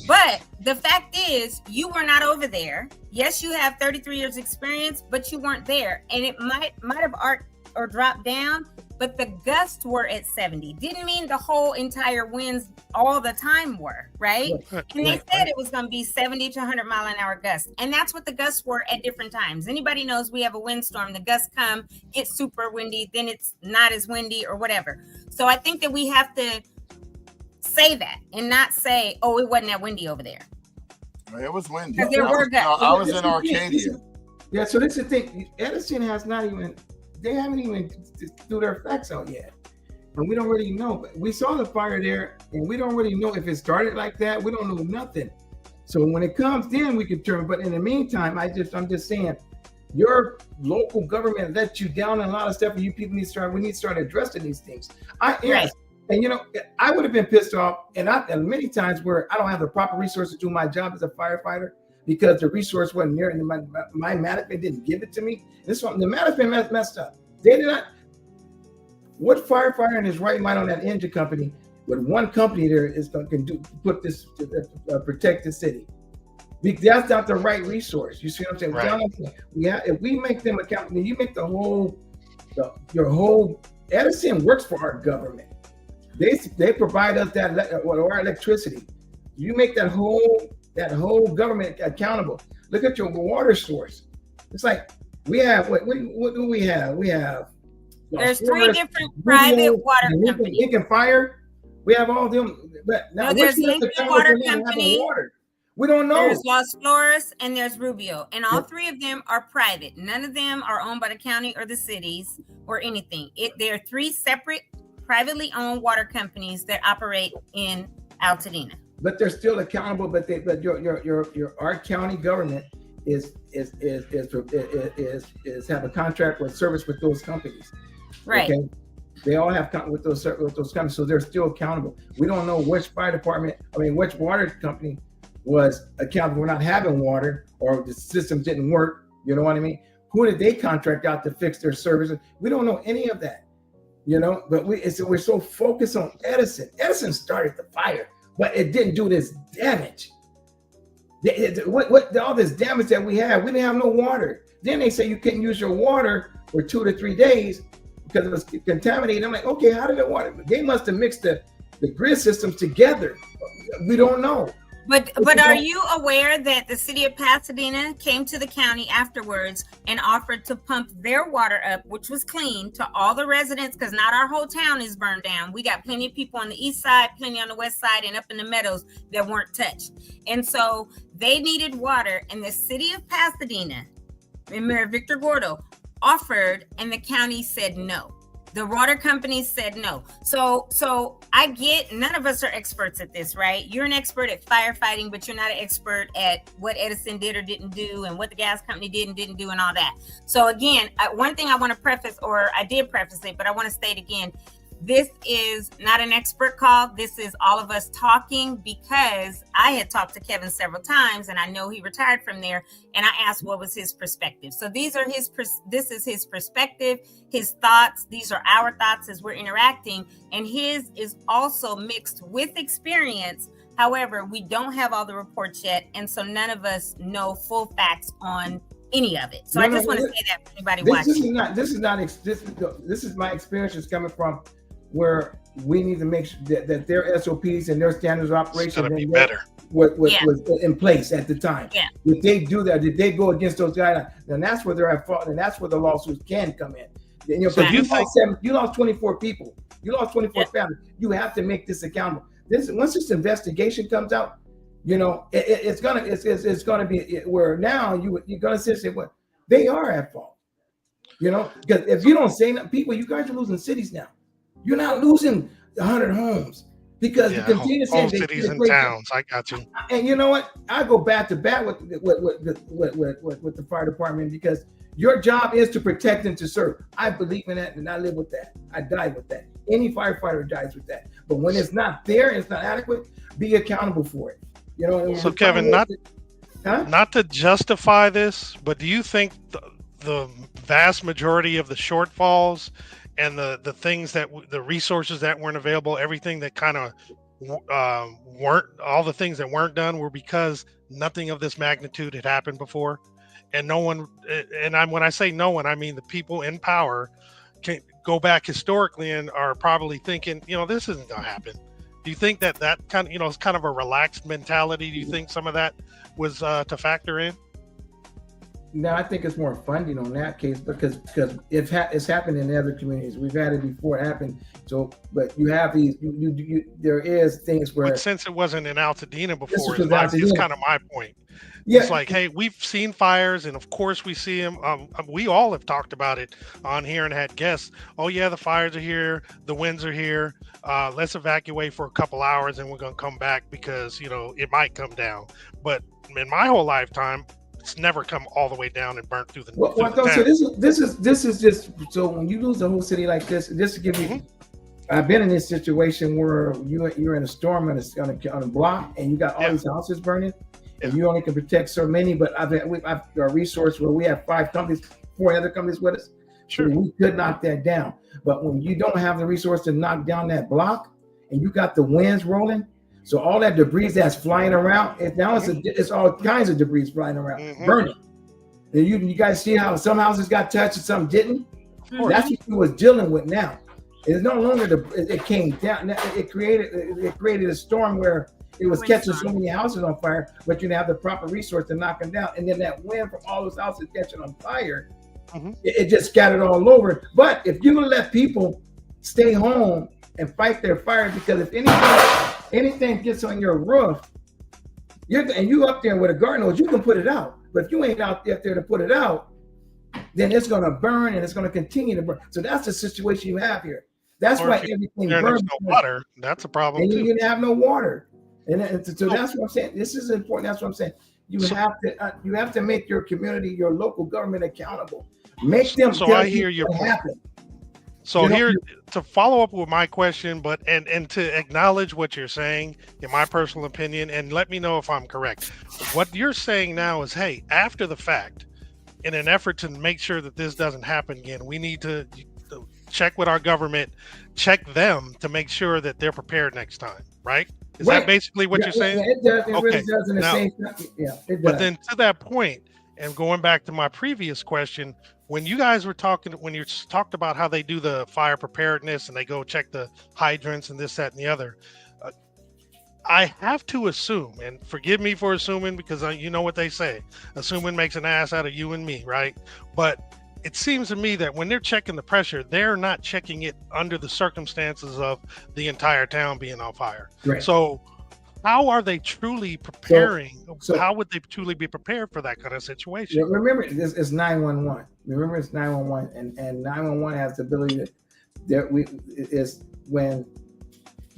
But the fact is, you were not over there. Yes, you have 33 years experience, but you weren't there, and it might have arced or dropped down, but the gusts were at 70. Didn't mean the whole entire winds all the time were, right? And they said it was going to be 70 to 100 mile an hour gusts. And that's what the gusts were at different times. Anybody knows we have a windstorm, the gusts come, it's super windy, then it's not as windy or whatever. So I think that we have to say that and not say, "Oh, it wasn't that windy over there." It was windy. Because there were gusts. I was in Arcadia. Yeah, so this is the thing. Edison has not even, they haven't even threw their facts out yet. And we don't really know. But we saw the fire there, and we don't really know if it started like that. We don't know nothing. So when it comes, then we can turn. But in the meantime, I'm just saying, your local government let you down on a lot of stuff, and you people need to start addressing these things. And you know, I would have been pissed off, and many times where I don't have the proper resources to do my job as a firefighter because the resource wasn't there, and my management didn't give it to me. The management messed up. They did not. What firefighter in his right mind on that engine company with one company there can put this to protect the city? That's not the right resource. You see what I'm saying? Right. If we make them accountable, you make your whole Edison works for our government. They provide us our electricity. You make that whole government accountable. Look at your water source. It's like we have what do we have? We have there's three different private water companies. Lincoln Fire. We have all them. But now there's Lincoln Water Company. We don't know. There's Los Flores and there's Rubio, and all three of them are private. None of them are owned by the county or the cities or anything. They're three separate, privately owned water companies that operate in Altadena. But they're still accountable. But our county government is have a contract with service with those companies. Right. Okay? They all have with those companies, so they're still accountable. We don't know which which water company was accountable for not having water or the system didn't work. You know what I mean? Who did they contract out to fix their services? We don't know any of that. You know, but we're so focused on Edison. Edison started the fire, but it didn't do this damage. What all this damage that we didn't have no water. Then they say you can't use your water for 2 to 3 days because it was contaminated. I'm like, okay, how did the water? They must have mixed the grid systems together. We don't know. But are you aware that the city of Pasadena came to the county afterwards and offered to pump their water up, which was clean, to all the residents? Because not our whole town is burned down. We got plenty of people on the east side, plenty on the west side, and up in the meadows that weren't touched. And so they needed water, and the city of Pasadena and Mayor Victor Gordo offered, and the county said no. The water companies said no. So I get, none of us are experts at this, right? You're an expert at firefighting, but you're not an expert at what Edison did or didn't do and what the gas company did and didn't do and all that. So again, one thing I want to preface, or I did preface it, but I want to state again, this is not an expert call. This is all of us talking, because I had talked to Kevin several times, and I know he retired from there, and I asked what was his perspective. So this is his perspective, his thoughts. These are our thoughts as we're interacting, and his is also mixed with experience. However, we don't have all the reports yet, and so none of us know full facts on any of it. So I just want to say that for anybody watching. This is my experience is coming from where we need to make sure that their SOPs and their standards of operation be better. Was in place at the time. Yeah. Did they do that? Did they go against those guidelines? Then that's where they're at fault, and that's where the lawsuits can come in. You know, So you lost 24 people. You lost 24 families. You have to make this accountable. Once this investigation comes out, you know, it's gonna be where now you're gonna say, well, they are at fault. You know, because if you don't say nothing, people, you guys are losing cities now. You're not losing 100 homes because you continue to say cities and towns. I got you. And you know what? I go back to back with the fire department, because your job is to protect and to serve. I believe in that, and I live with that. I die with that. Any firefighter dies with that. But when it's not there, it's not adequate, be accountable for it. You know. So Kevin, not to justify this, but do you think the vast majority of the shortfalls and the things that the resources that weren't available, everything that kind of all the things that weren't done were because nothing of this magnitude had happened before, and no one, when I say no one, I mean the people in power can go back historically and are probably thinking, you know, this isn't going to happen. Do you think that kind of, you know, it's kind of a relaxed mentality? Do you think some of that was to factor in? No, I think it's more funding on that case, because it's happened in other communities. We've had it before it happened. So, but you have these. There is things where. But since it wasn't in Altadena before, it's kind of my point. Yeah. It's like, hey, we've seen fires, and of course we see them. We all have talked about it on here and had guests. Oh yeah, the fires are here, the winds are here. Let's evacuate for a couple hours, and we're gonna come back because, you know, it might come down. But in my whole lifetime, it's never come all the way down and burnt through the. So this is just, so when you lose a whole city like this, just to give you, I've been in this situation where you're in a storm and it's on a block, and you got all these houses burning, and you only can protect so many. But I've a resource where we have 4 other companies with us. Sure. So we could knock that down. But when you don't have the resource to knock down that block, and you got the winds rolling, so all that debris that's flying around, it's all kinds of debris flying around, burning. And you guys see how some houses got touched and some didn't? That's what we was dealing with now. It's no longer it came down. It created a storm where it was catching so many houses on fire, but you didn't have the proper resource to knock them down. And then that wind from all those houses catching on fire, it just scattered all over. But if you're gonna let people stay home and fight their fire, because if anything gets on your roof, you up there with a garden hose, you can put it out. But if you ain't out there to put it out, then it's going to burn and it's going to continue to burn. So that's the situation you have here. That's why everything burns. There's no water. That's a problem and too. You have no water, and so that's what I'm saying. This is important. That's what I'm saying. You have to make your community, your local government accountable. Make them. So I hear your point. So here, to follow up with my question, but and to acknowledge what you're saying, in my personal opinion, and let me know if I'm correct. What you're saying now is, hey, after the fact, in an effort to make sure that this doesn't happen again, we need to check with our government, check them to make sure that they're prepared next time, right? Is that basically what you're saying? Yeah, it does. It really does in the same. Yeah, it does. But then to that point, and going back to my previous question, when you guys were talking, when you talked about how they do the fire preparedness and they go check the hydrants and this, that, and the other, I have to assume, and forgive me for assuming, because you know what they say, assuming makes an ass out of you and me, right? But it seems to me that when they're checking the pressure, they're not checking it under the circumstances of the entire town being on fire. Right. So how are they truly preparing? So how would they truly be prepared for that kind of situation? remember, this is 911. Remember, it's 911, and 911 has the ability to, is when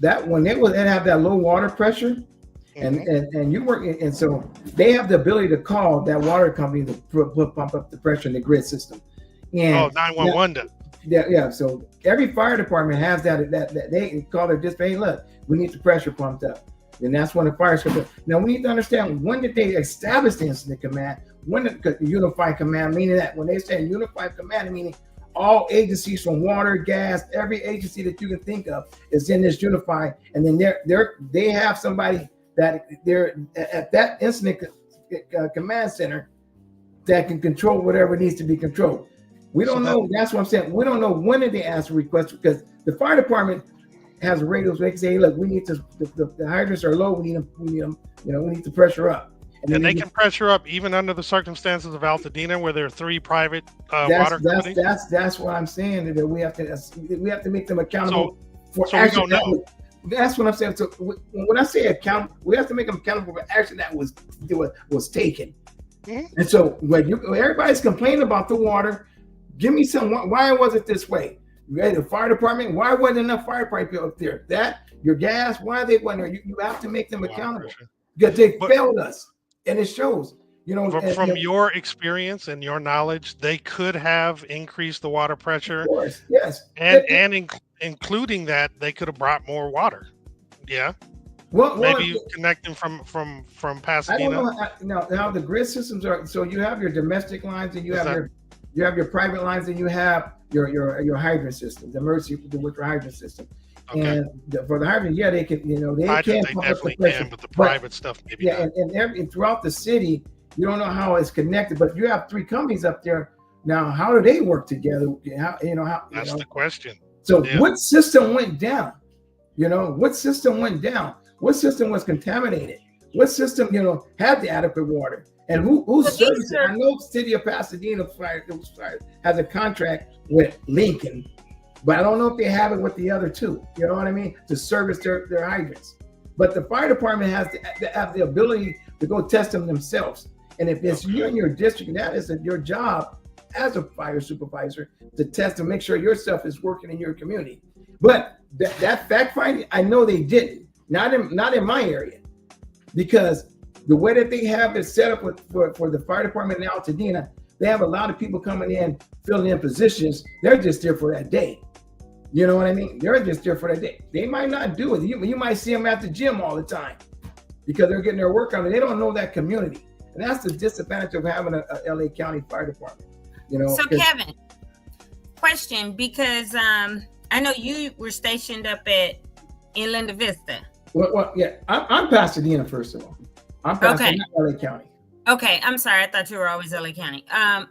they have that low water pressure, and you work, and so they have the ability to call that water company to pump up the pressure in the grid system. And 911 does. Yeah. So every fire department has that they call their dispatch. Hey, look, we need the pressure pumped up, and that's when the fires come. Now we need to understand, when did they establish the incident command? When the unified command, meaning that when they say unified command, meaning all agencies from water, gas, every agency that you can think of is in this unified, and then they have somebody that they're at that incident command center that can control whatever needs to be controlled. We don't know. That's what I'm saying. We don't know when did they ask for requests, because the fire department has radios where they can say, hey, look, we need to, the hydrants are low. We need them. We need the pressure up. And they can pressure up even under the circumstances of Altadena, where there are 3 private water companies. That's what I'm saying. That we have to make them accountable for so action. We don't know. That's what I'm saying. So when I say account, we have to make them accountable for action that was taken. Mm-hmm. And so when everybody's complaining about the water, give me some. Why was it this way? The fire department. Why wasn't enough fire people up there? Your gas. Why they wasn't there? You have to make them accountable, because they failed us. And it shows, from your experience and your knowledge, they could have increased the water pressure. Of course, yes. And including that, they could have brought more water. Yeah. Well, maybe you connect them from Pasadena. I don't know how the grid systems are. So you have your domestic lines, and you have your private lines, and you have your hydrant system, the emergency with your hydrant system. Okay. And for the hydrant, they can, they definitely can, but the private stuff maybe. Yeah, and throughout the city, you don't know how it's connected, but you have 3 companies up there. Now, how do they work together? That's the question. So what system went down? What system went down? What system was contaminated? What system, had the adequate water? And who's servicing? I know City of Pasadena Fire has a contract with Lincoln, but I don't know if they have it with the other 2. You know what I mean? To service their hydrants. But the fire department has to have the ability to go test them themselves. And if it's you in your district, that is your job as a fire supervisor to test and make sure your stuff is working in your community. But that fact finding, I know they didn't. Not in my area, because the way that they have it set up for the fire department in Altadena, they have a lot of people coming in, filling in positions. They're just there for that day. You know what I mean? They're just there for that day. They might not do it. You might see them at the gym all the time because they're getting their work on, and they don't know that community. And that's the disadvantage of having a LA County Fire Department. So Kevin, question, because I know you were stationed up in Linda Vista. Well, yeah, I'm Pasadena, first of all. I'm Pasadena, LA County. Okay, I'm sorry. I thought you were always LA County.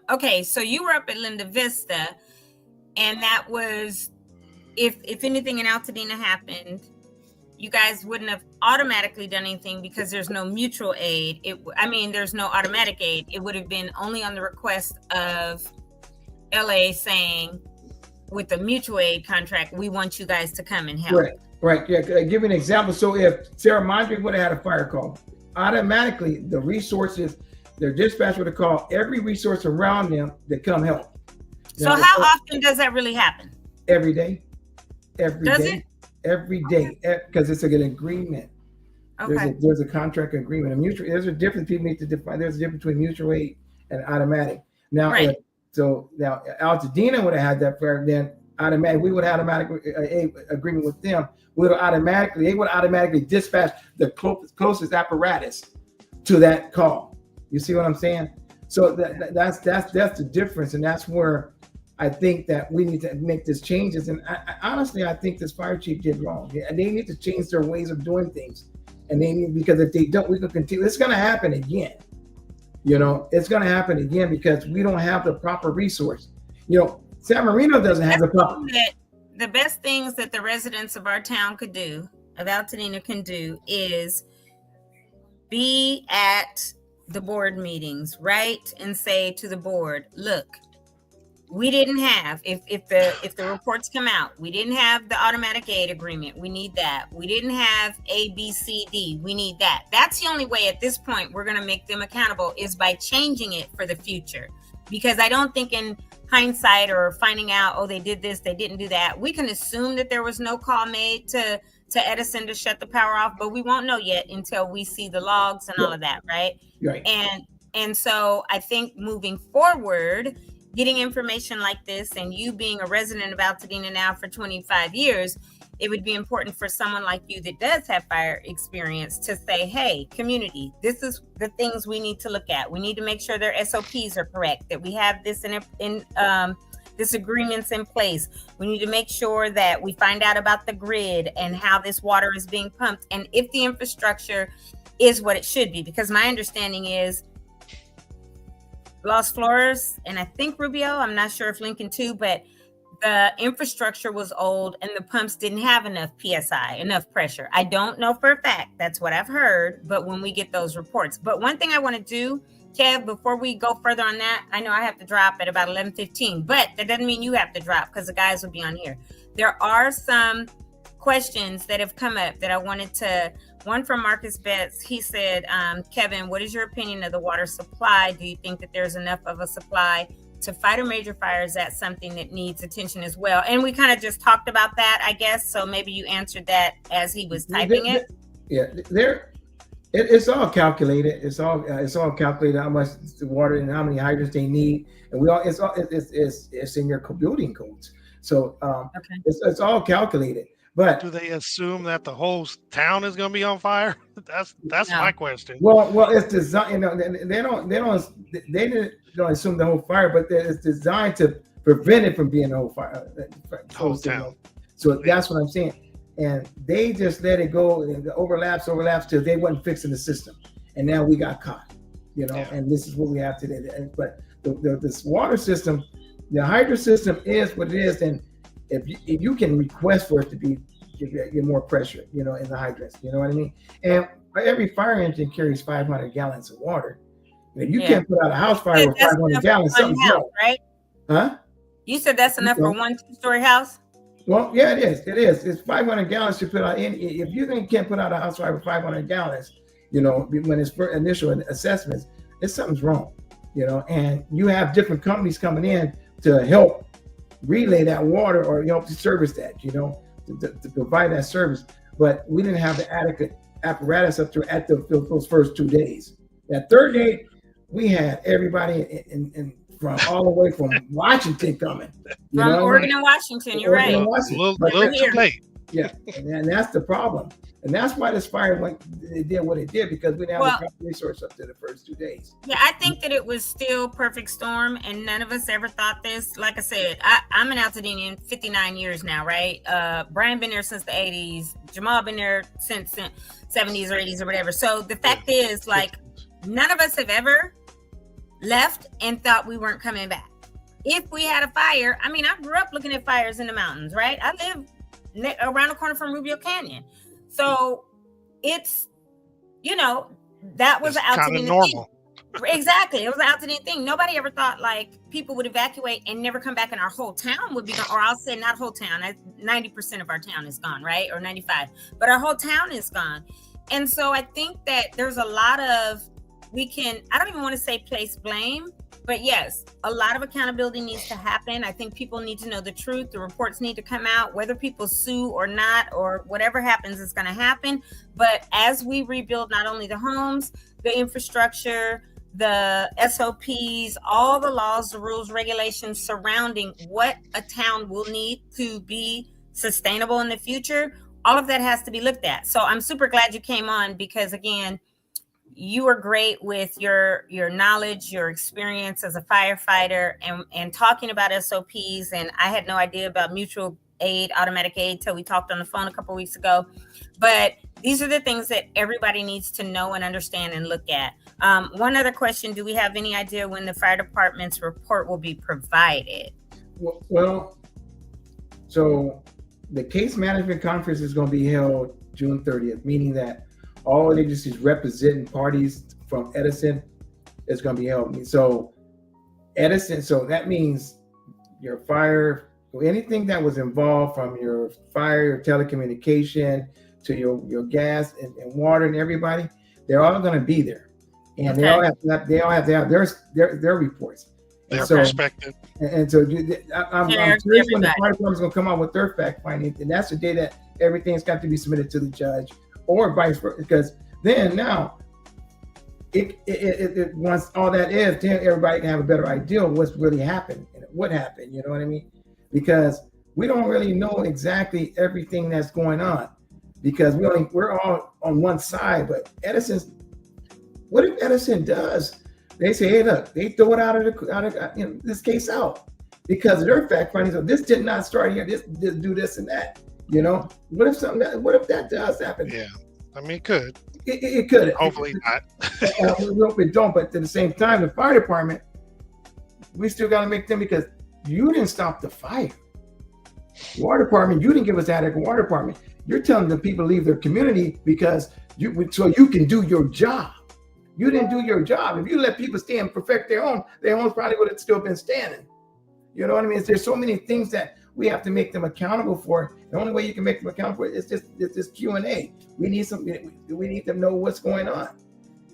Okay, so you were up at Linda Vista, and that was, if anything in Altadena happened, you guys wouldn't have automatically done anything because there's no mutual aid. There's no automatic aid. It would have been only on the request of LA saying, with the mutual aid contract, we want you guys to come and help. Right. Yeah. Give you an example. So if Sarah Mondrick would have had a fire call, automatically the resources, their dispatch would have called every resource around them to come help. So how often does that really happen? Every day. Does it? Every day, because it's an agreement. Okay. There's a contract agreement. There's a difference. People need to define. There's a difference between mutual aid and automatic. Now, right. Now Altadena would have had that fire, then automatic. We would have automatic agreement with them. They would automatically dispatch the closest apparatus to that call. You see what I'm saying? So that's the difference, and that's where I think that we need to make these changes. And honestly, I think this fire chief did wrong. They need to change their ways of doing things. And because if they don't, we can continue. It's going to happen again. It's going to happen again because we don't have the proper resource. San Marino doesn't have the proper. The best things that the residents of our town could do of Altadena can do is be at the board meetings, right? And say to the board, look, we didn't have, if the reports come out, we didn't have the automatic aid agreement. We need that. We didn't have A, B, C, D. We need that. That's the only way at this point we're going to make them accountable, is by changing it for the future. Because I don't think in hindsight or finding out, oh, they did this, they didn't do that, we can assume that there was no call made to Edison to shut the power off, but we won't know yet until we see the logs and all of that, right? Right. And so I think moving forward, getting information like this, and you being a resident of Altadena now for 25 years, it would be important for someone like you that does have fire experience to say, hey, community, this is the things we need to look at. We need to make sure their SOPs are correct, that we have this in this agreement's in place. We need to make sure that we find out about the grid and how this water is being pumped, and if the infrastructure is what it should be. Because my understanding is Los Flores, and I think Rubio, I'm not sure if Lincoln too, but the infrastructure was old and the pumps didn't have enough PSI, enough pressure. I don't know for a fact. That's what I've heard, but when we get those reports. But one thing I want to do, Kev, before we go further on that, I know I have to drop at about 11:15, but that doesn't mean you have to drop, because the guys will be on here. There are some questions that have come up that I wanted to, one from Marcus Betts. He said, Kevin, what is your opinion of the water supply? Do you think that there's enough of a supply to fight a major fire? Is that something that needs attention as well? And we kind of just talked about that, I guess. So maybe you answered that as he was typing it. Yeah, it's all calculated. It's all calculated, how much the water and how many hydrants they need, and it's in your building codes. So Okay. it's all calculated. But do they assume that the whole town is going to be on fire? That's No. my question. well, it's designed. You know, they don't assume the whole fire, but it's designed to prevent it from being a whole fire. Whole town. So that's what I'm saying. And they just let it go. And the overlaps till they wasn't fixing the system, and now we got caught. You know, Yeah. and this is what we have today. But this water system, the hydro system is what it is, and if you can request for it to be get more pressure, you know, in the hydrants, you know what I mean? And every fire engine carries 500 gallons of water. You can't put out a house fire with 500 gallons. Something's wrong, right? Huh? You said that's enough for one 2-story house? Well, yeah, it is. It is. It's 500 gallons to put out. If you can't put out a house fire with 500 gallons, you know, when it's for initial assessments, something's wrong, you know. And you have different companies coming in to help relay that water or help to service that, you know, to provide that service. But we didn't have the adequate apparatus up there at those first 2 days. That third day, we had everybody in from all the way from Washington coming. From Oregon and Washington, you're right. A little too late. Yeah, and that's the problem. And that's why this fire did what it did, because we didn't have the resource up to the first 2 days. Yeah, I think that it was still perfect storm, and none of us ever thought this. Like I said, I'm an Altadenian 59 years now, right? Brian been there since the 80s. Jamal been there since 70s or 80s or whatever. So the fact is, like, none of us have ever left and thought we weren't coming back. If we had a fire, I mean, I grew up looking at fires in the mountains, right? I live around the corner from Rubio Canyon. So it's, you know, that was an Altadena normal thing. Exactly. It was an Altadena thing. Nobody ever thought like people would evacuate and never come back and our whole town would be gone. Or I'll say not whole town. 90% of our town is gone, right? Or 95. But our whole town is gone. And so I think that there's a lot of, I don't even want to say place blame, but yes, a lot of accountability needs to happen. I think people need to know the truth. The reports need to come out, whether people sue or not, or whatever happens is going to happen. But as we rebuild not only the homes, the infrastructure, the SOPs, all the laws, the rules, regulations surrounding what a town will need to be sustainable in the future, all of that has to be looked at. So I'm super glad you came on, because again, you are great with your knowledge, your experience as a firefighter, and talking about SOPs. And I had no idea about mutual aid, automatic aid, till we talked on the phone a couple of weeks ago. But these are the things that everybody needs to know and understand and look at. One other question: do we have any idea when the fire department's report will be provided? Well, so the case management conference is going to be held June 30th, meaning that all agencies representing parties from Edison is going to be held. So Edison, so that means your fire, anything that was involved from your fire, your telecommunication to your gas and water and everybody, they're all going to be there, and they all have their reports. Their perspective. And so I'm curious when the fire department is going to come out with their fact finding, and that's the day that everything's got to be submitted to the judge, or vice versa. Because then now, it once all that is, then everybody can have a better idea of what's really happened and what happened. You know what I mean? Because we don't really know exactly everything that's going on, because we're all on one side. But what if Edison does? They say, hey, look, they throw it out of this case out because of their fact findings. So this did not start here. This do this and that. You know, what if that does happen? Yeah, I mean, it could. It could. Hopefully not. We hope it don't. But at the same time, the fire department, we still got to make them, because you didn't stop the fire. Water department, you didn't give us adequate water department. You're telling the people to leave their community so you can do your job. You didn't do your job. If you let people stay and perfect their homes probably would have still been standing. You know what I mean? There's so many things that we have to make them accountable for. The only way you can make them accountable for is this Q&A. We need them to know what's going on.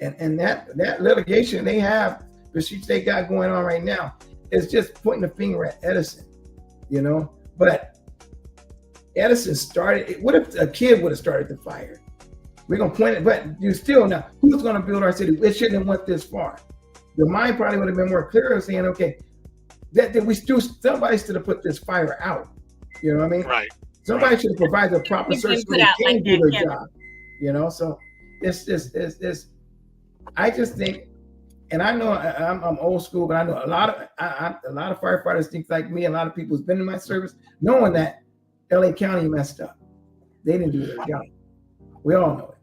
And that litigation they got going on right now is just pointing the finger at Edison, you know? But Edison started, what if a kid would have started the fire? We're going to point it, but you still now, who's going to build our city? It shouldn't have went this far. The mind probably would have been more clear, saying, okay, somebody should have put this fire out. You know what I mean? Right. Somebody should have provided a proper service so they can do their job. You know, so it's I just think, and I know I'm old school, but I know a lot of firefighters think like me. A lot of people who's been in my service, knowing that LA County messed up. They didn't do their job. We all know it.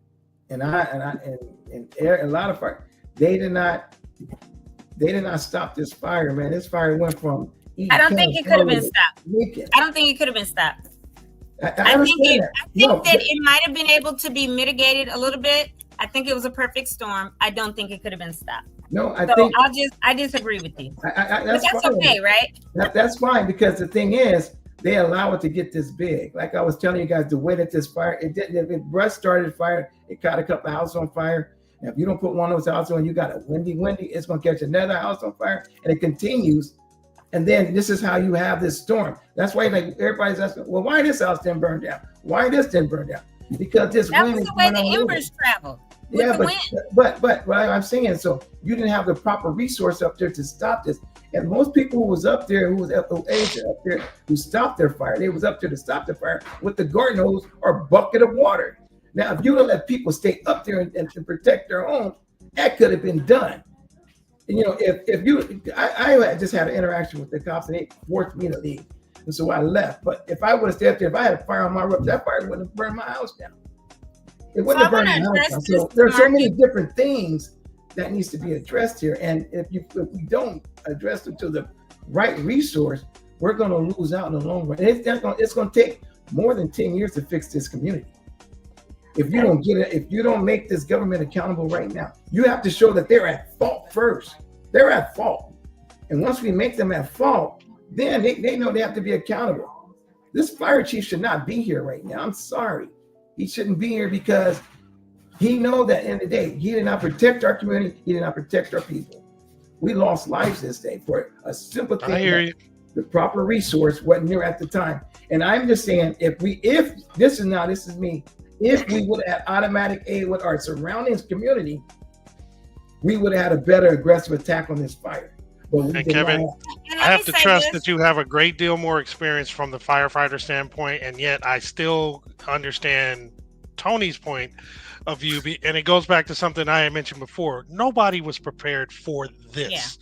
And a lot of fire, they did not stop this fire, man. This fire went from I don't think it could have been stopped. I don't think it could have been stopped. I think that it might have been able to be mitigated a little bit. I think it was a perfect storm. I don't think it could have been stopped. No, I disagree with you. That's okay, right? That's fine, because the thing is, they allow it to get this big. Like I was telling you guys, the way that this fire, it didn't. If brush started fire, it caught a couple of houses on fire. And if you don't put one of those houses on, you got a windy, it's going to catch another house on fire, and it continues. And then this is how you have this storm. That's why everybody's asking, well, why this house didn't burn down? Why this didn't burn down? Because this that wind was the way the embers traveled. Yeah, but what I'm saying, so you didn't have the proper resource up there to stop this. And most people who was up there, who stopped their fire, they was up there to stop the fire with the garden hose or bucket of water. Now, if you don't let people stay up there and to protect their home, that could have been done. And, you know, I just had an interaction with the cops, and they forced me to leave. And so I left. But if I would have stayed up there, if I had a fire on my roof, that fire wouldn't have burned my house down. It wouldn't have burned my house down. So there's so many different things that needs to be addressed here. And if we don't address them to the right resource, we're going to lose out in the long run. And it's going to take more than 10 years to fix this community. If you don't get it, if you don't make this government accountable right now, you have to show that they're at fault first. They're at fault. And once we make them at fault, then they know they have to be accountable. This fire chief should not be here right now. I'm sorry. He shouldn't be here, because he knows that in the day, he did not protect our community. He did not protect our people. We lost lives this day for a simple thing. I hear you. The proper resource wasn't here at the time. And I'm just saying, if we would have had automatic aid with our surroundings community, we would have had a better aggressive attack on this fire. And Kevin, I have to trust that you have a great deal more experience from the firefighter standpoint, and yet I still understand Tony's point of view. And it goes back to something I had mentioned before. Nobody was prepared for this.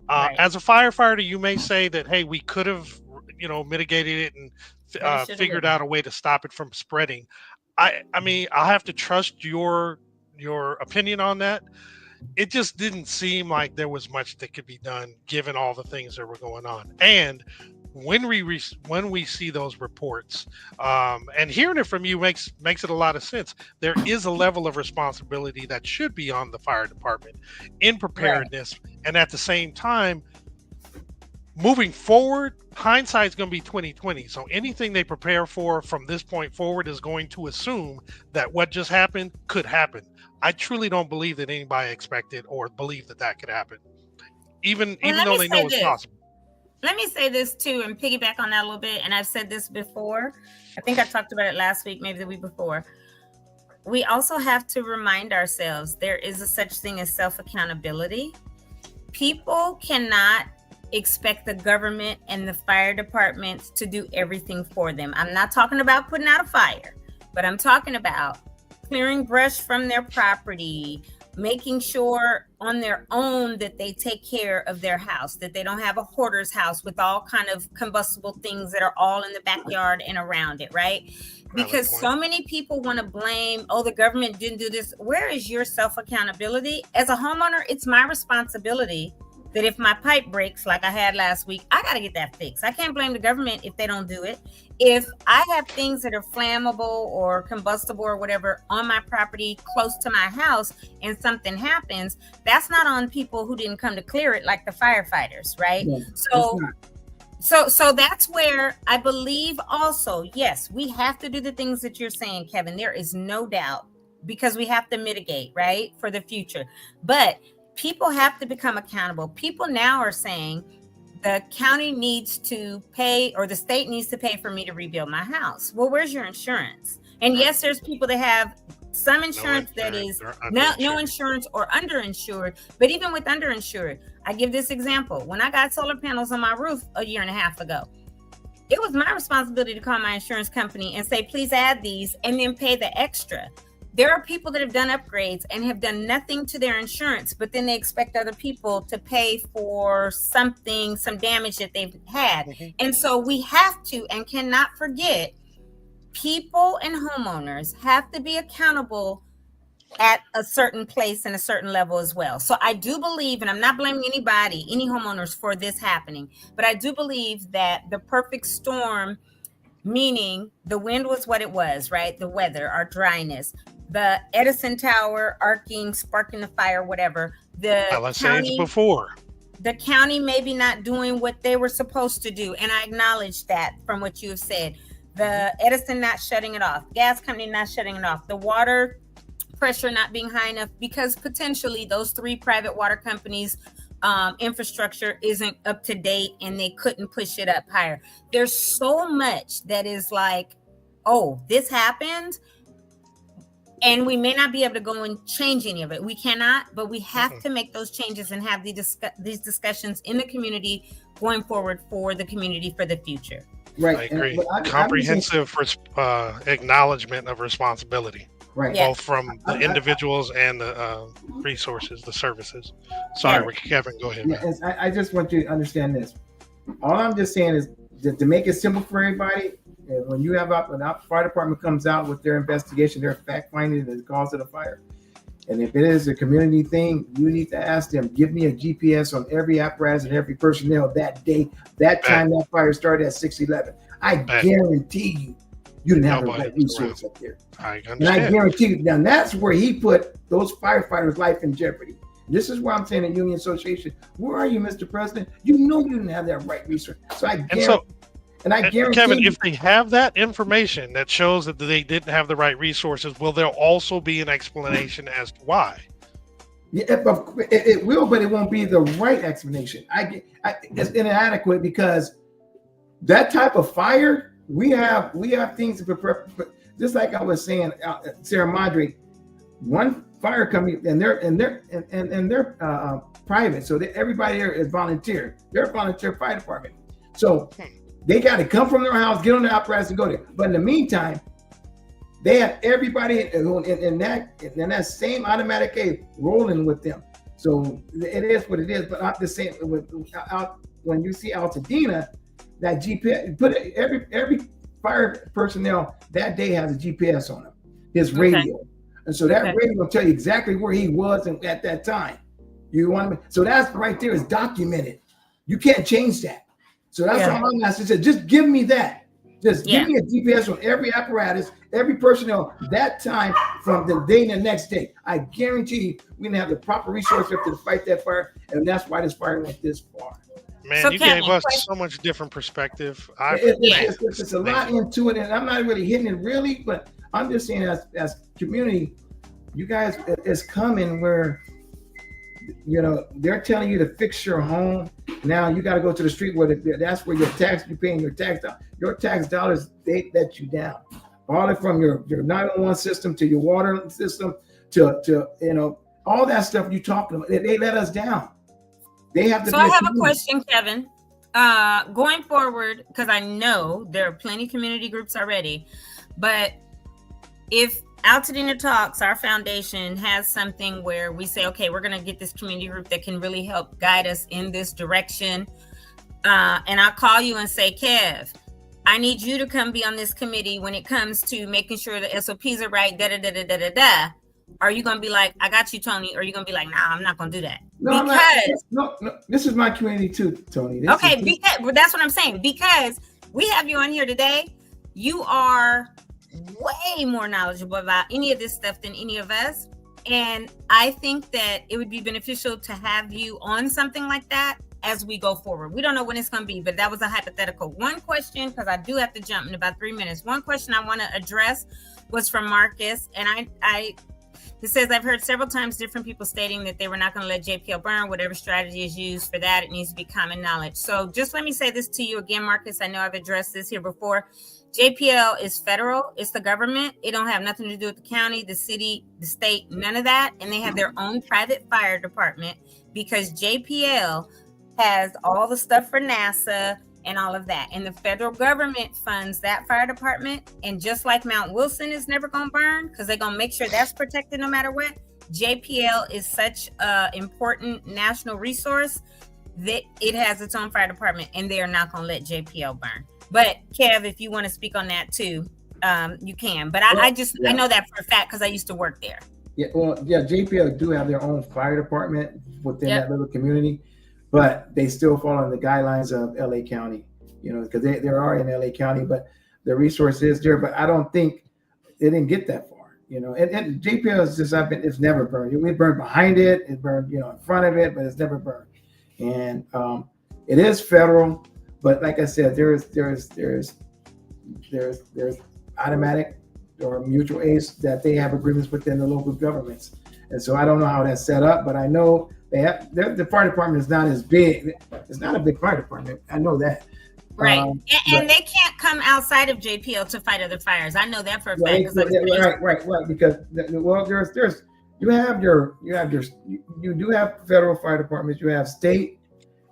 Yeah. Right. As a firefighter, you may say that, hey, we could have, mitigated it and figured out a way to stop it from spreading. I mean, I have to trust your opinion on that. It just didn't seem like there was much that could be done given all the things that were going on. And when we see those reports, and hearing it from you makes it a lot of sense. There is a level of responsibility that should be on the fire department in preparedness, and at the same time, moving forward, hindsight's going to be 2020. So anything they prepare for from this point forward is going to assume that what just happened could happen. I truly don't believe that anybody expected or believed that could happen, even though they know it's possible. Let me say this too, and piggyback on that a little bit. And I've said this before. I think I talked about it last week, maybe the week before. We also have to remind ourselves there is a such thing as self-accountability. People cannot expect the government and the fire departments to do everything for them. I'm not talking about putting out a fire, but I'm talking about clearing brush from their property, making sure on their own that they take care of their house, that they don't have a hoarder's house with all kind of combustible things that are all in the backyard and around it, right? Because so many people want to blame, oh, the government didn't do this. Where is your self-accountability? As a homeowner, it's my responsibility that if my pipe breaks like I had last week, I got to get that fixed. I can't blame the government if they don't do it. If I have things that are flammable or combustible or whatever on my property close to my house and something happens, that's not on people who didn't come to clear it, like the firefighters, right? Yeah, so that's where I believe also, yes, we have to do the things that you're saying, Kevin. There is no doubt, because we have to mitigate, right, for the future. But people have to become accountable. People now are saying the county needs to pay, or the state needs to pay for me to rebuild my house. Well, where's your insurance? And yes, there's people that have some insurance that is no insurance or underinsured. But even with underinsured, I give this example. When I got solar panels on my roof a year and a half ago, it was my responsibility to call my insurance company and say, please add these, and then pay the extra. There are people that have done upgrades and have done nothing to their insurance, but then they expect other people to pay for something, some damage that they've had. Mm-hmm. And so we have to and cannot forget, people and homeowners have to be accountable at a certain place and a certain level as well. So I do believe, and I'm not blaming anybody, any homeowners for this happening, but I do believe that the perfect storm, meaning the wind was what it was, right? The weather, our dryness, the Edison Tower arcing, sparking the fire, whatever. The county maybe not doing what they were supposed to do. And I acknowledge that from what you have said. The Edison not shutting it off, gas company not shutting it off, the water pressure not being high enough, because potentially those 3 private water companies infrastructure isn't up to date and they couldn't push it up higher. There's so much that is like, oh, this happened, and we may not be able to go and change any of it. We cannot, but we have to make those changes and have these discussions in the community going forward for the community for the future. Right. I agree. Comprehensive acknowledgement of responsibility. Right. Both from the individuals and the resources, the services. Sorry, Kevin, go ahead. I just want you to understand this. All I'm just saying is to make it simple for everybody, when you have when the fire department comes out with their investigation, their fact finding the cause of the fire, and if it is a community thing, you need to ask them, give me a GPS on every apparatus and every personnel that day, that time that fire started at 611. I guarantee you didn't have the right resource up there. I understand. And I guarantee you, now that's where he put those firefighters' life in jeopardy. This is why I'm saying the union association, where are you, Mr. President? You know you didn't have that right resource. So I guarantee. I guarantee, Kevin, if they have that information that shows that they didn't have the right resources, will there also be an explanation as to why? Yeah, it will, but it won't be the right explanation. It's inadequate, because that type of fire, we have things to prepare. Just like I was saying, Sarah Madre, one fire company, and they're private, so everybody there is volunteer. They're a volunteer fire department, so they got to come from their house, get on the apparatus, and go there. But in the meantime, they have everybody in that same automatic cave rolling with them. So it is what it is. But I'm just saying, when you see Altadena, that GPS, every fire personnel that day has a GPS on him, his radio, and so that radio will tell you exactly where he was at that time. You want me? So that's right there is documented. You can't change that. So that's all I'm asking. Said, just give me that. Just give me a GPS on every apparatus, every personnel, that time from the day and the next day. I guarantee you, we're going to have the proper resources to fight that fire. And that's why this fire went this far. Man, so you gave us so much different perspective. It's a lot into it, and I'm not really hitting it really, but I'm just saying as community, you guys, it's coming where, you know, they're telling you to fix your home. Now you got to go to the street where that's where you're paying your tax dollars, they let you down. All it from your 911 system to your water system to you know, all that stuff you talking about, they let us down. They have to. So I have a question, Kevin. Going forward, because I know there are plenty of community groups already, but if Altadena Talks, our foundation, has something where we say, okay, we're going to get this community group that can really help guide us in this direction, and I'll call you and say, Kev, I need you to come be on this committee when it comes to making sure the SOPs are right, da-da-da-da-da-da-da. Are you going to be like, I got you, Tony? Or are you going to be like, nah, I'm not going to do that? No, no, this is my community too, Tony. Because that's what I'm saying. Because we have you on here today. You are way more knowledgeable about any of this stuff than any of us. And I think that it would be beneficial to have you on something like that as we go forward. We don't know when it's going to be, but that was a hypothetical. One question, because I do have to jump in about 3 minutes. One question I want to address was from Marcus. And it says, I've heard several times different people stating that they were not going to let JPL burn. Whatever strategy is used for that, it needs to be common knowledge. So just let me say this to you again, Marcus. I know I've addressed this here before. JPL is federal. It's the government. It don't have nothing to do with the county, the city, the state, none of that. And they have their own private fire department because JPL has all the stuff for NASA and all of that. And the federal government funds that fire department. And just like Mount Wilson is never going to burn because they're going to make sure that's protected no matter what, JPL is such an important national resource that it has its own fire department and they are not going to let JPL burn. But Kev, if you want to speak on that too, you can. But I know that for a fact because I used to work there. Yeah, well, yeah, JPL do have their own fire department within that little community, but they still fall under the guidelines of LA County, you know, because they are in LA County, but the resource is there. But I don't think they didn't get that far, you know. And JPL is just it's never burned. We burned behind it, it burned, you know, in front of it, but it's never burned. And it is federal. But like I said, there's automatic or mutual aids that they have agreements within the local governments, and so I don't know how that's set up, but I know they have the fire department is not as big. It's not a big fire department. I know that. Right, and they can't come outside of JPL to fight other fires. I know that for a fact. Right. Because you do have federal fire departments. You have state.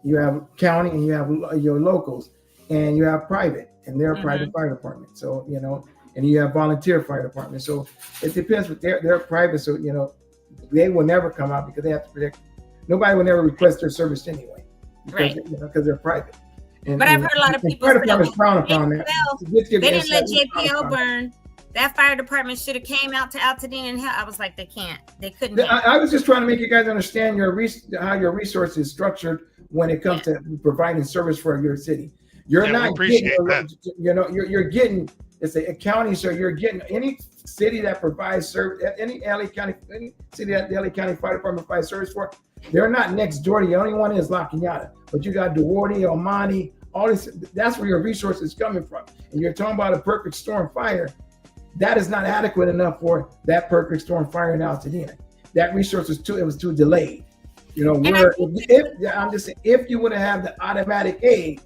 You have county and you have your locals and you have private and they're a private fire department. So, you know, and you have volunteer fire department. So it depends, but they're private. So, you know, they will never come out because they have to protect. Nobody will never request their service anyway because they're private. And, but I've heard a lot of people say, they didn't let JPL burn. That fire department should have came out to Altadena and help. I was like, they couldn't. I was just trying to make you guys understand how your resource is structured when it comes to providing service for your city. You're not getting, you know, you're getting, it's a county, so you're getting any city that provides service, any city that the LA County Fire Department provides service for, they're not next door to you. The only one is La Cañada, but you got Duarte, Almonte, all this, that's where your resource is coming from. And you're talking about a perfect storm fire. That is not adequate enough for that perfect storm fire in Altadena. That resource was too delayed. You know, if you would have had the automatic aid,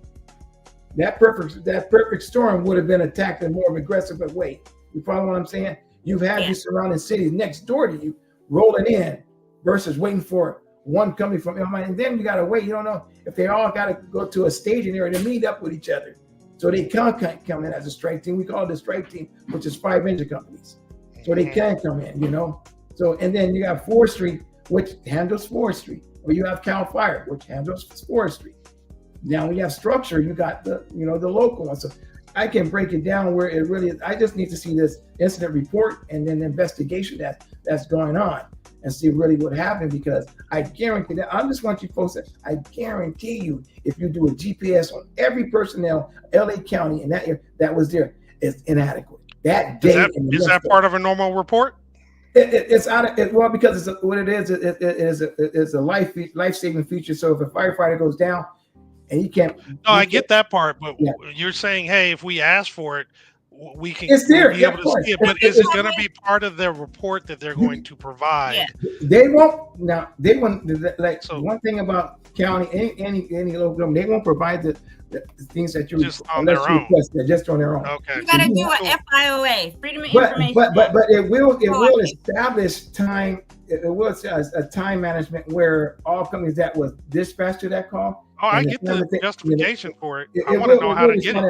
that perfect storm would have been attacked in more of an aggressive way. You follow what I'm saying? You've had these surrounding cities next door to you rolling in versus waiting for one coming from Illinois. And then you got to wait. You don't know if they all got to go to a staging area to meet up with each other. So they can't come in as a strike team. We call it a strike team, which is 5 engine companies. So they can come in, you know. So, and then you have forestry, which handles forestry, or you have Cal Fire, which handles forestry. Now when you have structure, you got the local one. So I can break it down where it really is. I just need to see this incident report and then the investigation that's going on. and see really what happened, because I guarantee that, I just want you folks to, I guarantee you, if you do a GPS on every personnel, LA County, and that was there, it's inadequate. That day is that part of a normal report? It's out of it. Well, because it's what it is. It's a life-saving feature. So if a firefighter goes down and he can't, no, I get that part, but you're saying, hey, if we ask for it, we can. It's there. Be able to see it. But is it going to be part of their report that they're going to provide? Yeah. They won't. Now they won't. Like, so, one thing about county, any local government, they won't provide the things that you just on their own. Just on their own. Okay. You got to do an FIOA, Freedom of Information. But it will establish time. It will a time management where all companies that was dispatched to that call. Oh, I get the justification for it. I want to know how to get it.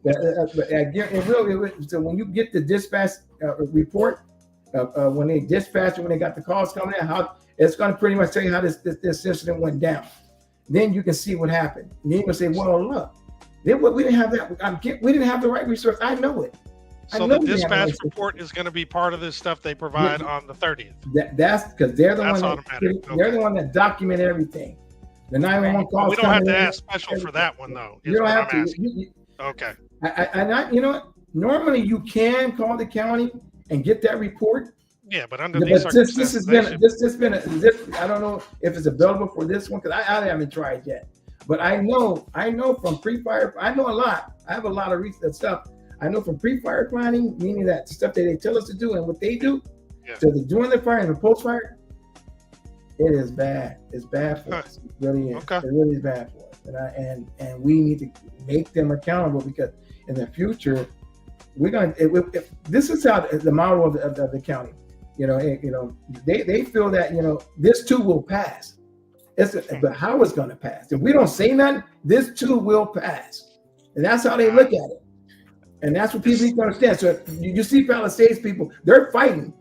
It will. So when you get the dispatch report, when they dispatch, when they got the calls coming in, how it's going to pretty much tell you how this incident went down. Then you can see what happened. And then you can say, well, look, we didn't have that. We didn't have the right resource. I know it. So the dispatch report is going to be part of this stuff they provide on the 30th. That's because they're the one. Automatic. They're the one that document everything. The 911 calls. We don't have to ask special for that one, though. You don't have to. Okay. You know what? Normally you can call the county and get that report. Yeah, but under these circumstances, this has been I don't know if it's available for this one, because I haven't tried yet. But I know from pre-fire, I know a lot. I have a lot of research stuff. I know from pre-fire planning, meaning that stuff that they tell us to do and what they do. Yeah. So during the fire and the post-fire, it is bad. It's bad for us. It really is. Okay. It really is bad for us. And we need to make them accountable, because in the future, we're going to, if this is how the model of the county, they feel that, this too will pass. But how it's going to pass? If we don't say nothing, this too will pass. And that's how they look at it. And that's what people need to understand. So you see Palisades people, they're fighting.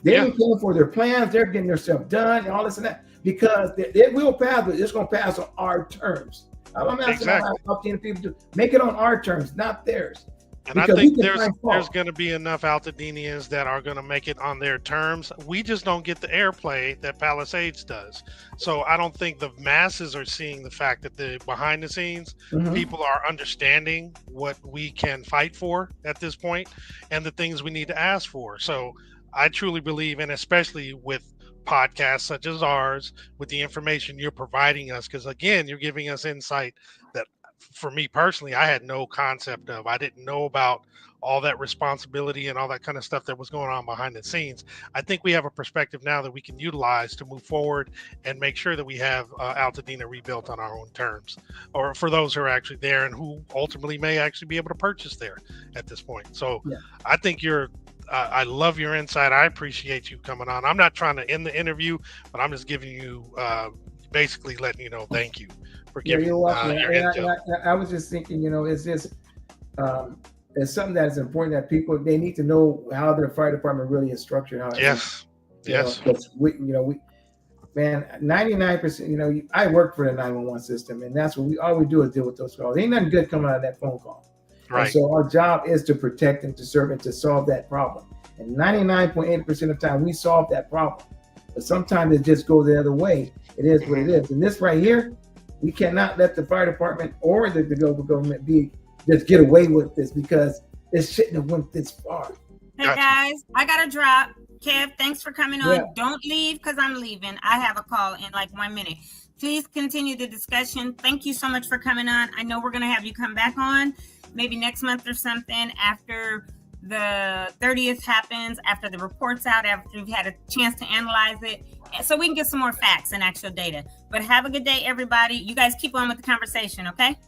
They ain't paying for their plans. They're getting their stuff done and all this and that, because it will pass, but it's going to pass on our terms. I'm asking people to make it on our terms, not theirs. And I think there's going to be enough Altadenians that are going to make it on their terms. We just don't get the airplay that Palisades does. So I don't think the masses are seeing the fact that the behind the scenes people are understanding what we can fight for at this point and the things we need to ask for. So I truly believe, and especially with podcasts such as ours, with the information you're providing us, because again, you're giving us insight that, for me personally, I had no concept of. I didn't know about all that responsibility and all that kind of stuff that was going on behind the scenes. I think we have a perspective now that we can utilize to move forward and make sure that we have Altadena rebuilt on our own terms, or for those who are actually there and who ultimately may actually be able to purchase there at this point. So I think I love your insight. I appreciate you coming on. I'm not trying to end the interview, but I'm just giving you, basically letting you know, thank you for giving your intel. I was just thinking, it's just, it's something that is important that people, they need to know how their fire department really is structured. Yes. Because we, man, 99%, I work for the 911 system, and that's what all we do is deal with those calls. Ain't nothing good coming out of that phone call. Right. And so our job is to protect and to serve and to solve that problem. And 99.8% of the time we solve that problem. But sometimes it just goes the other way. It is what it is. And this right here, we cannot let the fire department or the local government just get away with this, because it shouldn't have went this far. Hey guys, I got to drop. Kev, thanks for coming on. Yeah. Don't leave, because I'm leaving. I have a call in like 1 minute. Please continue the discussion. Thank you so much for coming on. I know we're going to have you come back on maybe next month or something, after the 30th happens, after the report's out, after we've had a chance to analyze it, so we can get some more facts and actual data. But have a good day, everybody. You guys keep on with the conversation, okay?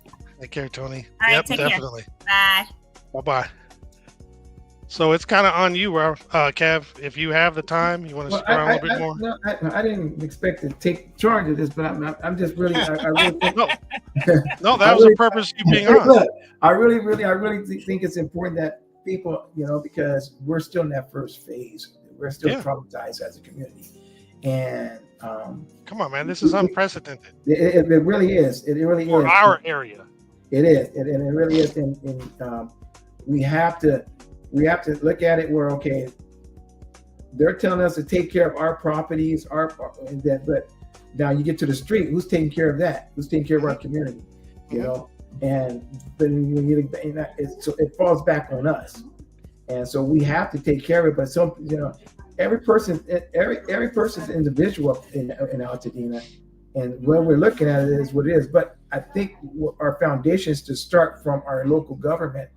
Take care, Tony. All right, take definitely. Care. Bye. Bye-bye. So it's kind of on you, Kev. If you have the time, you want to stick around a little bit more? No, I didn't expect to take charge of this, but I'm just really, I really think, no, that was the purpose of you being on. Look, I really think it's important that people, because we're still in that first phase. We're still traumatized as a community. And come on, man, this is unprecedented. It really is. It really for is. Our area. It is, and it really is. And we have to look at it where, okay, they're telling us to take care of our properties, and that. But now you get to the street, who's taking care of that? Who's taking care of our community? You know, and then so it falls back on us, and so we have to take care of it. But every person's individual in Altadena, and when we're looking at it is what it is. But I think our foundation is to start from our local government.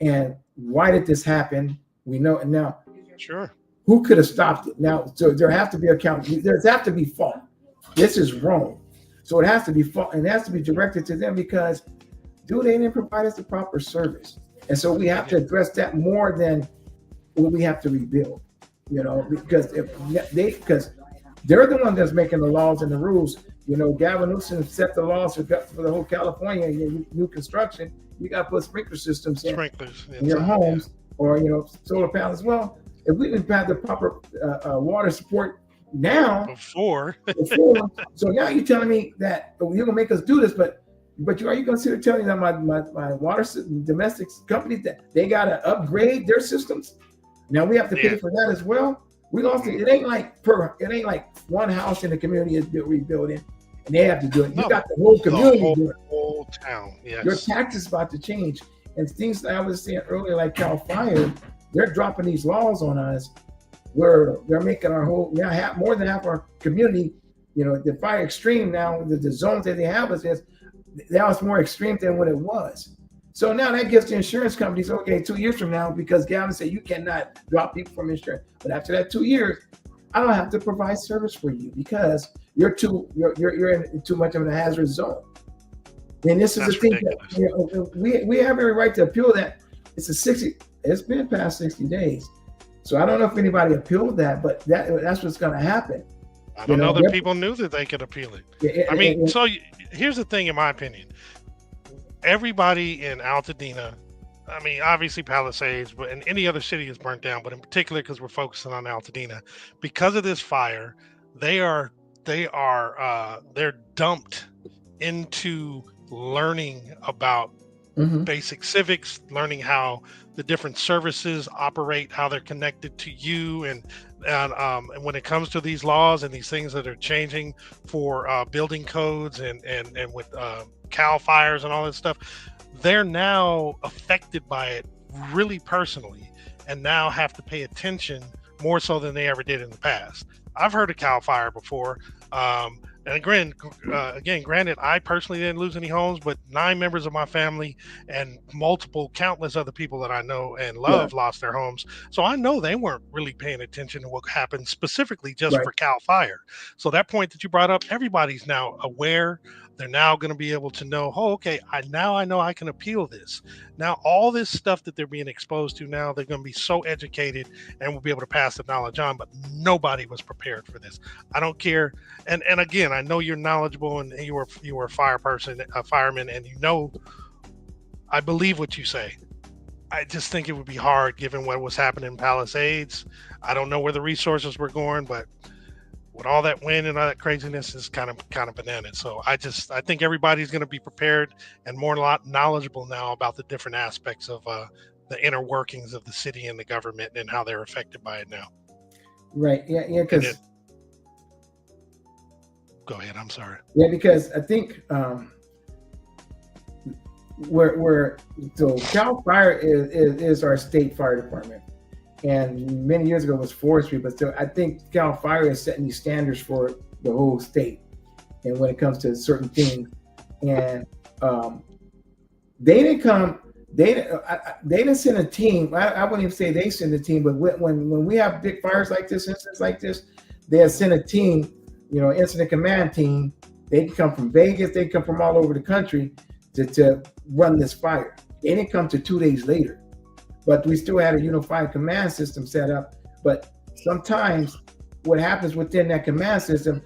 And why did this happen? We know, and now, sure, who could have stopped it? Now, so there have to be there's have to be fault. This is wrong, so it has to be fault, and it has to be directed to them because, they didn't provide us the proper service, and so we have to address that more than what we have to rebuild. Because they're the one that's making the laws and the rules. Gavin Newsom set the laws for the whole California. New construction, you got to put sprinkler systems in your homes, or solar panels. Well, if we didn't have the proper water support now before, so now you're telling me that you're gonna make us do this, but are you gonna sit there telling me that my water domestic companies that they gotta upgrade their systems? Now we have to pay for that as well. We lost it. It ain't like one house in the community is rebuilding, and they have to do it. You got the whole community doing it. Whole town. Yes. Your tax is about to change, and things that I was saying earlier, like Cal Fire, they're dropping these laws on us, where they're making our whole more than half our community. The fire extreme now. The zones that they have us is now it's more extreme than what it was. So now that gives the insurance companies, okay, 2 years from now, because Gavin said you cannot drop people from insurance. But after that 2 years, I don't have to provide service for you because you're in too much of a hazard zone. And this is the thing that we have every right to appeal that. It's been past 60 days. So I don't know if anybody appealed that, but that's what's going to happen. I don't know that people knew that they could appeal it. So here's the thing, in my opinion. Everybody in Altadena, obviously Palisades, but in any other city is burnt down, but in particular because we're focusing on Altadena, because of this fire, they're dumped into learning about basic civics, learning how the different services operate, how they're connected to you, and when it comes to these laws and these things that are changing for building codes and with Cal fires and all that stuff, they're now affected by it really personally, and now have to pay attention more so than they ever did in the past. I've heard of Cal Fire before. And granted, I personally didn't lose any homes, but 9 members of my family and countless other people that I know and love lost their homes. So I know they weren't really paying attention to what happened specifically just for Cal Fire. So that point that you brought up, everybody's now aware. They're now going to be able to know, I know I can appeal this. Now, all this stuff that they're being exposed to now, they're going to be so educated and will be able to pass the knowledge on, but nobody was prepared for this. I don't care. And again, I know you're knowledgeable and you were a fireman, and I believe what you say. I just think it would be hard given what was happening in Palisades. I don't know where the resources were going, but with all that wind and all that craziness is kind of bananas. So I think everybody's going to be prepared and more knowledgeable now about the different aspects of the inner workings of the city and the government and how they're affected by it now. Right. Yeah. Because go ahead. I'm sorry. Yeah, because I think so Cal Fire is our state fire department. And many years ago it was forestry, but still, I think Cal Fire is setting these standards for the whole state. And when it comes to certain things, and they didn't send a team. I wouldn't even say they send a team, but when we have big fires like this, incidents like this, they send a team, incident command team. They can come from Vegas, they come from all over the country to run this fire. They didn't come to 2 days later. But we still had a unified command system set up. But sometimes what happens within that command system,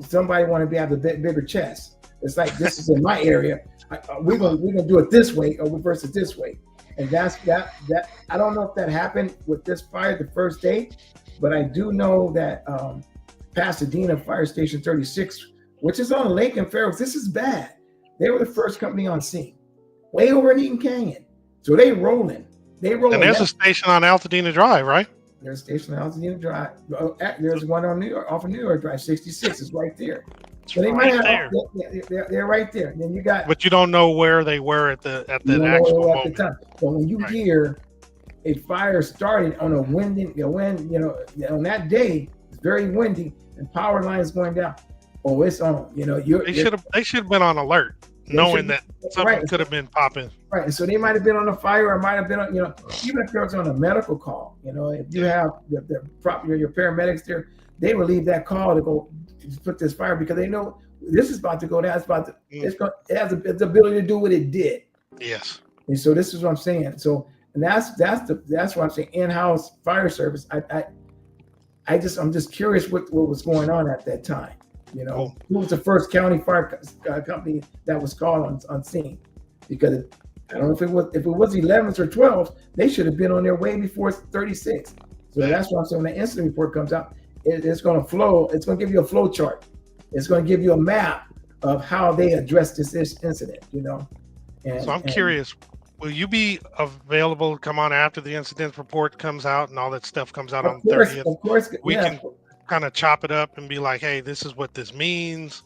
somebody want to have a bigger chest. It's like, this is in my area. We're gonna do it this way or versus this way. And that I don't know if that happened with this fire the first day, but I do know that Pasadena Fire Station 36, which is on a lake in Fair Oaks, this is bad. They were the first company on scene, way over in Eaton Canyon. So they rolling. And there's a station on Altadena Drive, right? There's a station on Altadena Drive. There's one on New York, off of New York Drive, 66 is right there. So they might have, they're right there. And then you got, but you don't know where they were at the actual moment. At the time. But when you hear a fire started on a windy, on that day, it's very windy and power lines going down. Oh, it's on. They should have been on alert, knowing that something could have been popping. Right, and so they might have been on a fire, or might have been on, even if there was on a medical call. If you have your paramedics there, they will leave that call to go put this fire because they know this is about to go down. It has the ability to do what it did. Yes. And so this is what I'm saying. So, and that's what I'm saying. In-house fire service. I'm just curious what was going on at that time. Who was the first county fire company that was called on scene? Because I don't know if it was 11s or 12s, they should have been on their way before 36. So that's what I'm saying. When the incident report comes out, it's going to flow. It's going to give you a flow chart. It's going to give you a map of how they addressed this incident. So I'm curious. Will you be available to come on after the incident report comes out and all that stuff comes out on the 30th? Of course, we can kind of chop it up and be like, hey, this is what this means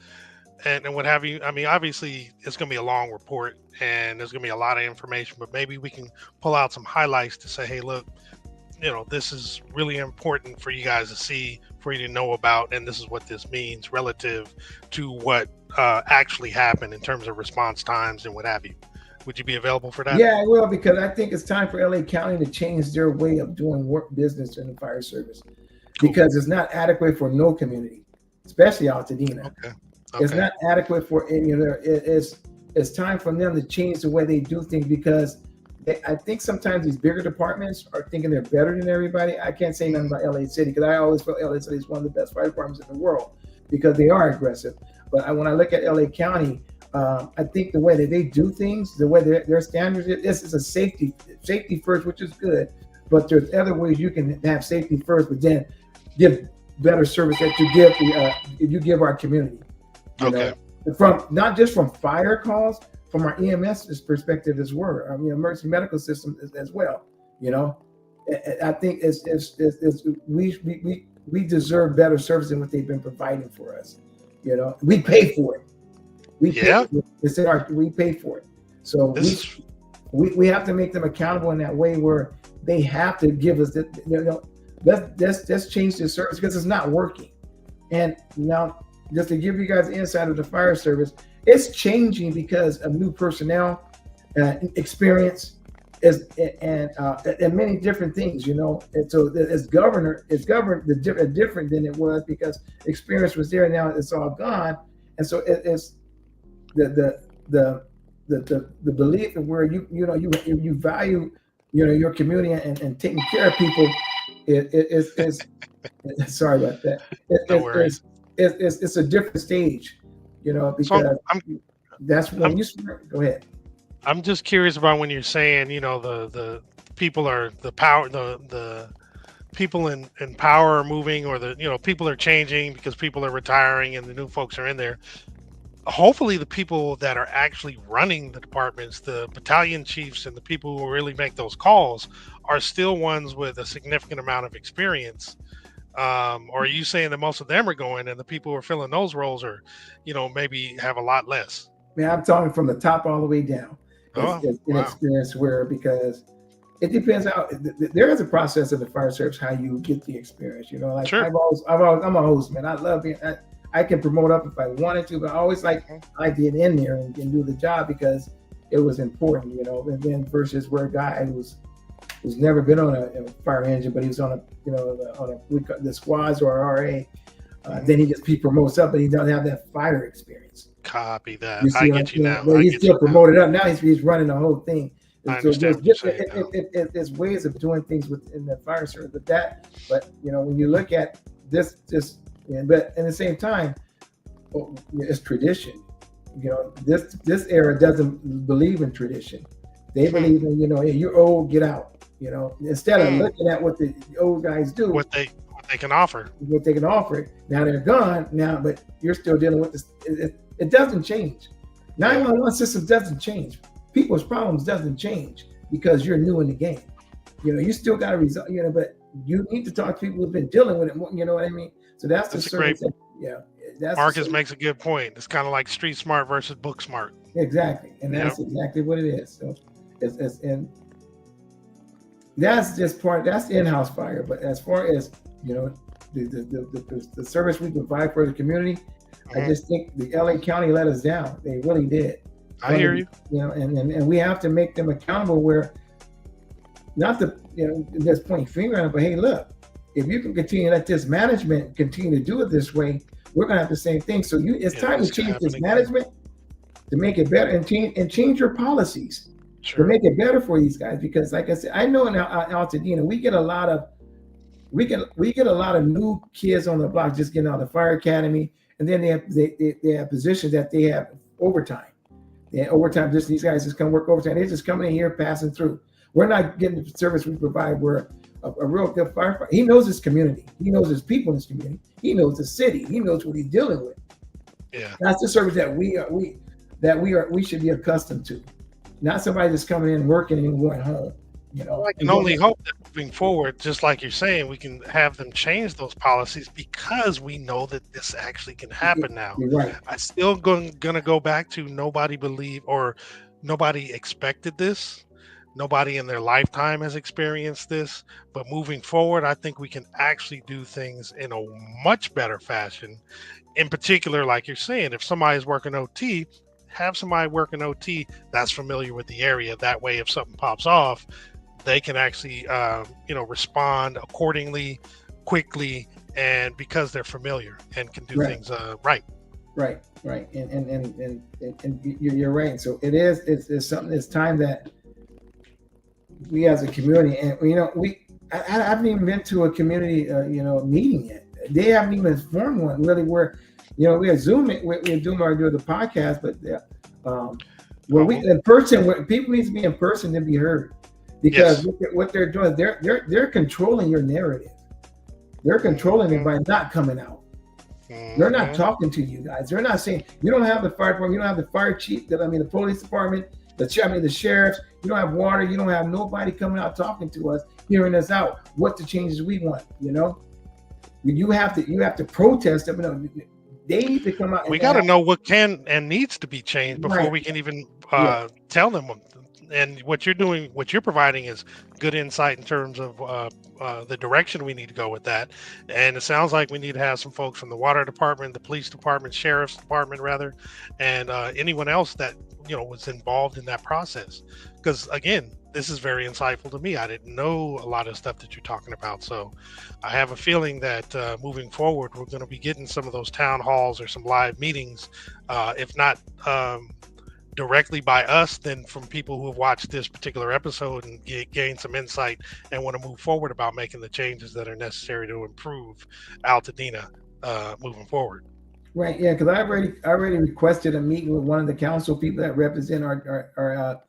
and what have you. I mean, obviously it's going to be a long report and there's going to be a lot of information, but maybe we can pull out some highlights to say, hey, look, this is really important for you guys to see, for you to know about, and this is what this means relative to what actually happened in terms of response times and what have you. Would you be available for that? Yeah, I will, because I think it's time for LA County to change their way of doing business in the fire service. Because it's not adequate for no community, especially Altadena. Okay. It's not adequate for any other. It's time for them to change the way they do things, because I think sometimes these bigger departments are thinking they're better than everybody. I can't say nothing about LA City, because I always felt LA City is one of the best fire departments in the world because they are aggressive. But when I look at LA County, I think the way that they do things, the way their standards, this is a safety first, which is good. But there's other ways you can have safety first, but then give better service that you give our community. Okay. From not just from fire calls, from our EMS perspective as well. I mean, emergency medical system as well. I think we deserve better service than what they've been providing for us. We pay for it. We pay for it. So we have to make them accountable in that way, where they have to give us let's change the service, because it's not working. And now, just to give you guys insight of the fire service, it's changing because of new personnel, experience, and many different things. And so it's governed different than it was, because experience was there. Now it's all gone, and so it's the belief of where you value your community and taking care of people. Is sorry about that. No worries. It's a different stage, because that's when you go ahead. I'm just curious about when you're saying, the people are the power, the people in power are moving, or people are changing because people are retiring and the new folks are in there. Hopefully the people that are actually running the departments, the battalion chiefs and the people who really make those calls, are still ones with a significant amount of experience. Or are you saying that most of them are going, and the people who are filling those roles are, maybe have a lot less? Man, I'm talking from the top all the way down. It's experience, because it depends how there is a process in the fire service how you get the experience. Sure. I'm a host, man. I love being. I can promote up if I wanted to, but I always I get in there and do the job because it was important, And then versus where a guy who's never been on a fire engine, but he was on the squads or RA. Then he promotes up, but he doesn't have that fire experience. Copy that. I get you now. But he's still promoted up. Now he's running the whole thing. I understand what you're saying now. There's ways of doing things within the fire service, but when you look at this, but at the same time, it's tradition. This era doesn't believe in tradition. They believe in, hey, you're old, get out. Instead of looking at what the old guys do, what they can offer. Now they're gone now, but you're still dealing with this. It doesn't change. 911 system doesn't change. People's problems doesn't change because you're new in the game. You still got to resolve. But you need to talk to people who've been dealing with it. You know what I mean? So that's the service. That's Marcus makes a good point. It's kind of like street smart versus book smart. Exactly, and that's exactly what it is. So, and that's just part. That's in-house fire. But as far as the service we provide for the community, I just think the LA County let us down. They really did. I hear you. And we have to make them accountable. Where not to just point finger at them, but hey, look, if you can continue to let this management continue to do it this way, we're gonna have the same thing. So it's time to change this management to make it better and change your policies to make it better for these guys. Because like I said, I know in Altadena we get a lot of new kids on the block just getting out of the fire academy, and then they have positions that they have overtime. They overtime. These guys just come work overtime. They're just coming in here passing through. We're not getting the service we provide. We're a real good firefighter. He knows his community. He knows his people in his community. He knows the city. He knows what he's dealing with. Yeah, that's the service that we should be accustomed to. Not somebody just coming in, working, and going home. I can only hope that moving forward, just like you're saying, we can have them change those policies because we know that this actually can happen now. Right. I'm still going to go back to nobody believed or nobody expected this. Nobody in their lifetime has experienced this, but moving forward, I think we can actually do things in a much better fashion. In particular, like you're saying, if somebody's working OT, have somebody working OT that's familiar with the area. That way, if something pops off, they can actually, respond accordingly, quickly, and because they're familiar and can do things right. Right. And you're right. So it's something. It's time that we as a community, and I haven't even been to a community meeting yet. They haven't even formed one really where we are Zooming, we're doing the podcast, but where we in person, where people need to be in person to be heard, because what they're doing, they're controlling your narrative. They're controlling it by not coming out. They're not talking to you guys. They're not saying you don't have the fire department, you don't have the fire chief, the police department, the sheriffs. You don't have water. You don't have nobody coming out talking to us, hearing us out. What the changes we want, You have to protest them. They need to come out. We got to know what can and needs to be changed before we can even tell them. And what you're doing, what you're providing, is good insight in terms of the direction we need to go with that. And it sounds like we need to have some folks from the water department, the police department, sheriff's department, rather, and anyone else that was involved in that process. Because again, this is very insightful to me. I didn't know a lot of stuff that you're talking about. So I have a feeling that moving forward, we're going to be getting some of those town halls or some live meetings, if not directly by us, then from people who have watched this particular episode and gain some insight and want to move forward about making the changes that are necessary to improve Altadena moving forward. Right. Yeah. Because I already requested a meeting with one of the council people that represent our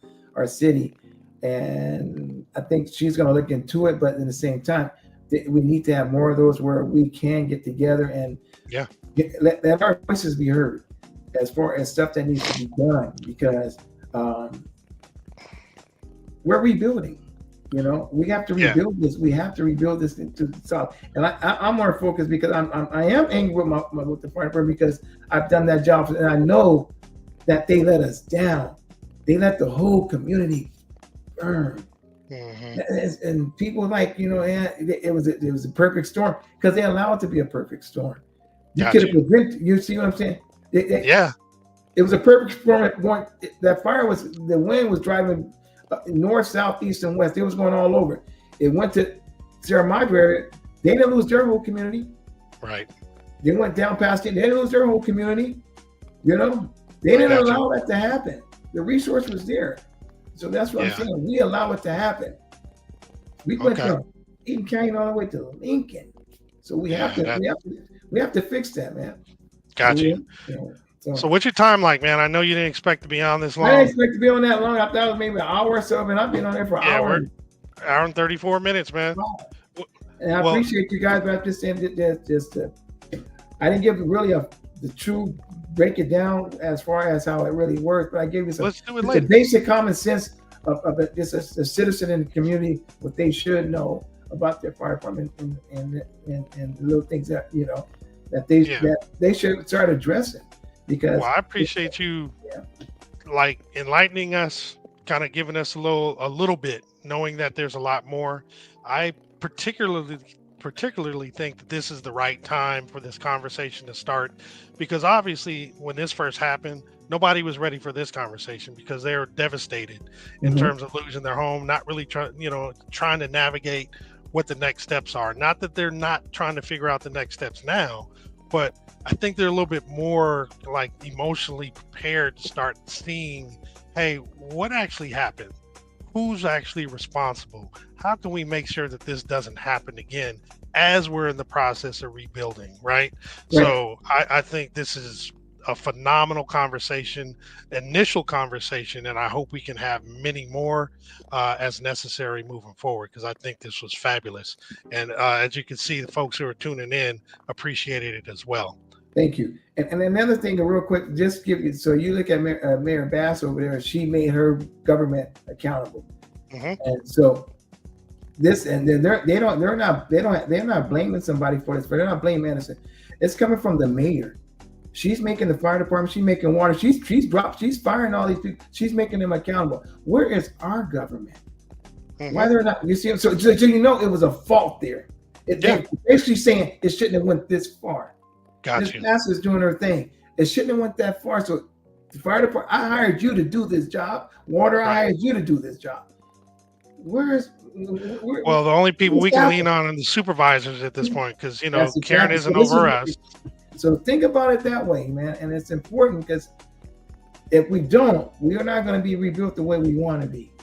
city, and I think she's going to look into it. But at the same time, we need to have more of those where we can get together and let our voices be heard as far as stuff that needs to be done, because we're rebuilding. We have to rebuild this. We have to rebuild this into the South. And I'm more focused because I am angry with the fire department, because I've done that job and I know that they let us down. They let the whole community burn. Mm-hmm. And people it was a perfect storm because they allow it to be a perfect storm. You could have prevented. You see what I'm saying? It was a perfect storm. The wind was driving north, south, east, and west. It was going all over. It went to Sierra Madre area. They didn't lose their whole community. Right. They went down past it. They didn't lose their whole community. They didn't allow that to happen. The resource was there. So that's what I'm saying. We allow it to happen. We went from Eaton County all the way to Lincoln. So we have to fix that, man. Got you. So what's your time like, man? I know you didn't expect to be on this long. I didn't expect to be on that long. I thought it was maybe an hour or so, and I've been on there for an hour. Hour and 34 minutes, man. And I appreciate you guys, but I'm just saying I didn't give really the true break it down as far as how it really works, but I gave you the basic common sense of just a citizen in the community, what they should know about their fire department and the little things that that they should start addressing. Because I appreciate you like enlightening us, kind of giving us a little bit, knowing that there's a lot more. I particularly think that this is the right time for this conversation to start, because obviously when this first happened, nobody was ready for this conversation because they were devastated in terms of losing their home, not really trying to navigate what the next steps are. Not that they're not trying to figure out the next steps now, but I think they're a little bit more like emotionally prepared to start seeing, hey, what actually happened? Who's actually responsible? How can we make sure that this doesn't happen again as we're in the process of rebuilding, right? So I think this is a phenomenal conversation, initial conversation, and I hope we can have many more as necessary moving forward, because I think this was fabulous. And as you can see, the folks who are tuning in appreciated it as well. Thank you. And another thing, real quick, just give you, so you look at Mayor Bass over there, she made her government accountable. And so this, and then they're not blaming somebody for this, but they're not blaming Anderson. It's coming from the mayor. She's making the fire department, she's making water, she's firing all these people, she's making them accountable. Where is our government? Why they're not, you see, so it was a fault there. They're basically saying it shouldn't have went this far. This pastor's doing her thing. It shouldn't have went that far. So the fire department, I hired you to do this job. Water, I hired you to do this job. Where, the only people we can lean on are the supervisors at this point, because Karen isn't over us. So think about it that way, man. And it's important, because if we don't, we are not going to be rebuilt the way we want to be.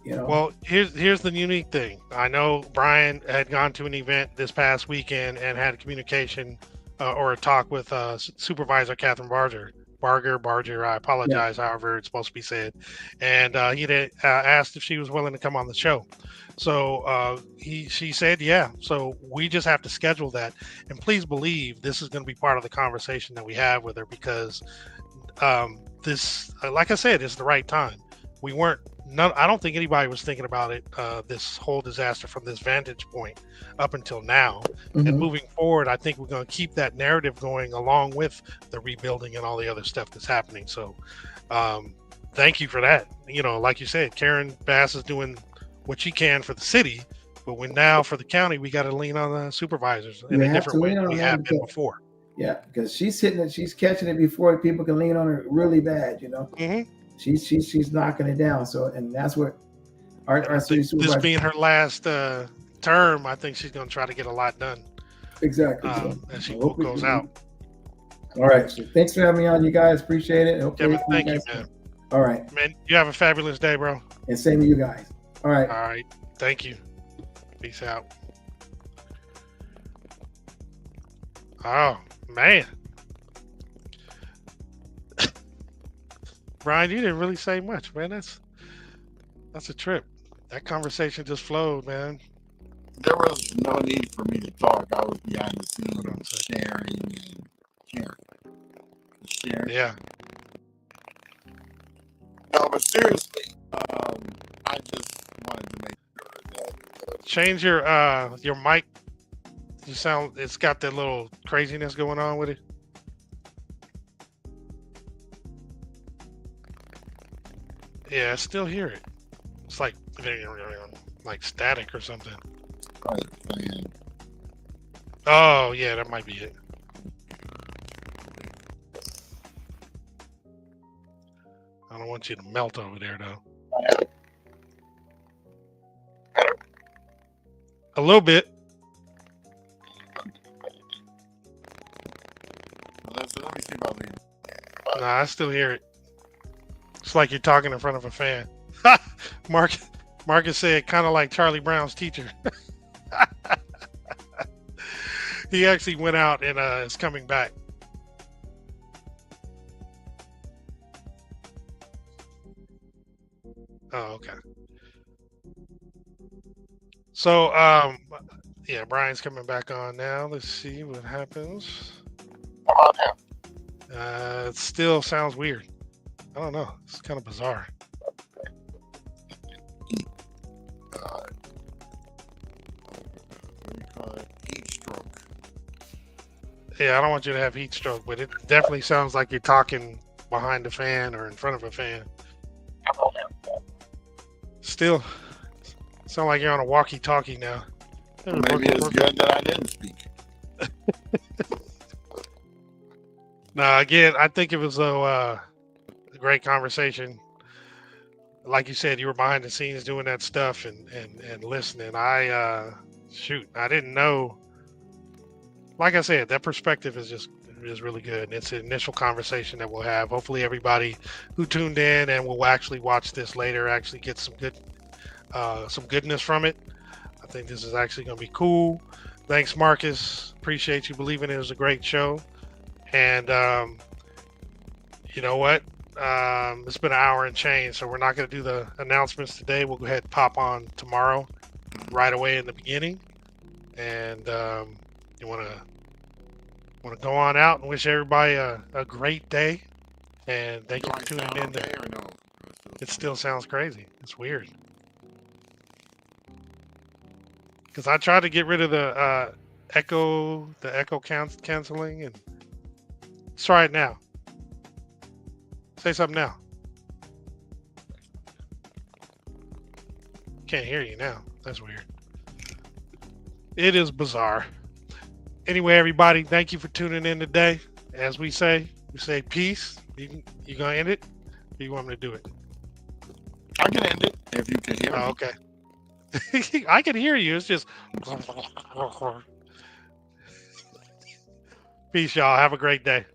Well, here's the unique thing. I know Brian had gone to an event this past weekend and had communication or a talk with Supervisor Catherine Barger. I apologize, however it's supposed to be said. And he asked if she was willing to come on the show. So she said, yeah. So we just have to schedule that. And please believe this is going to be part of the conversation that we have with her, because this, like I said, is the right time. I don't think anybody was thinking about it, this whole disaster from this vantage point up until now. And moving forward, I think we're going to keep that narrative going along with the rebuilding and all the other stuff that's happening. So thank you for that. Like you said, Karen Bass is doing what she can for the city, but now for the county, we got to lean on the supervisors in a different way than we have been before. Yeah, because she's catching it before people can lean on her really bad, She's knocking it down. So, and that's what our city supervisor. This being her last term, I think she's going to try to get a lot done. Exactly. As she goes out. All right. So thanks for having me on, you guys. Appreciate it. Thank you, man. All right. Man, you have a fabulous day, bro. And same to you guys. All right. All right. Thank you. Peace out. Oh, man. Brian, you didn't really say much, man. That's a trip. That conversation just flowed, man. There was no need for me to talk. I was behind the scenes sharing. Yeah. No, but seriously, I just wanted to make sure that change your mic. It's got that little craziness going on with it. Yeah, I still hear it. It's like static or something. Oh, yeah, that might be it. I don't want you to melt over there, though. A little bit. Let me see about leaving. Nah, I still hear it. It's like you're talking in front of a fan. Marcus said, kind of like Charlie Brown's teacher. He actually went out and is coming back. Oh, okay. So, yeah, Brian's coming back on now. Let's see what happens. It still sounds weird. I don't know. It's kind of bizarre. Yeah, I don't want you to have heat stroke, but it definitely sounds like you're talking behind the fan or in front of a fan. Still, sound like you're on a walkie-talkie now. Maybe it's good that I didn't speak. No, again, I think it was a great conversation. Like you said, you were behind the scenes doing that stuff and listening. I didn't know. Like I said, that perspective is really good. And it's an initial conversation that we'll have. Hopefully, everybody who tuned in and will actually watch this later actually get some goodness from it. I think this is actually going to be cool. Thanks, Marcus. Appreciate you believing it was a great show. And you know what? It's been an hour and change, so we're not going to do the announcements today. We'll go ahead and pop on tomorrow, right away in the beginning. And you want to go on out and wish everybody a great day. And thank you for tuning in. Okay or no? It still sounds crazy. It's weird. Because I tried to get rid of the echo canceling, and let's try it now. Say something now. Can't hear you now. That's weird. It is bizarre. Anyway, everybody, thank you for tuning in today. As we say peace. You gonna end it? Or you want me to do it? I can end it if you can hear me. Okay. I can hear you. It's just peace, y'all. Have a great day.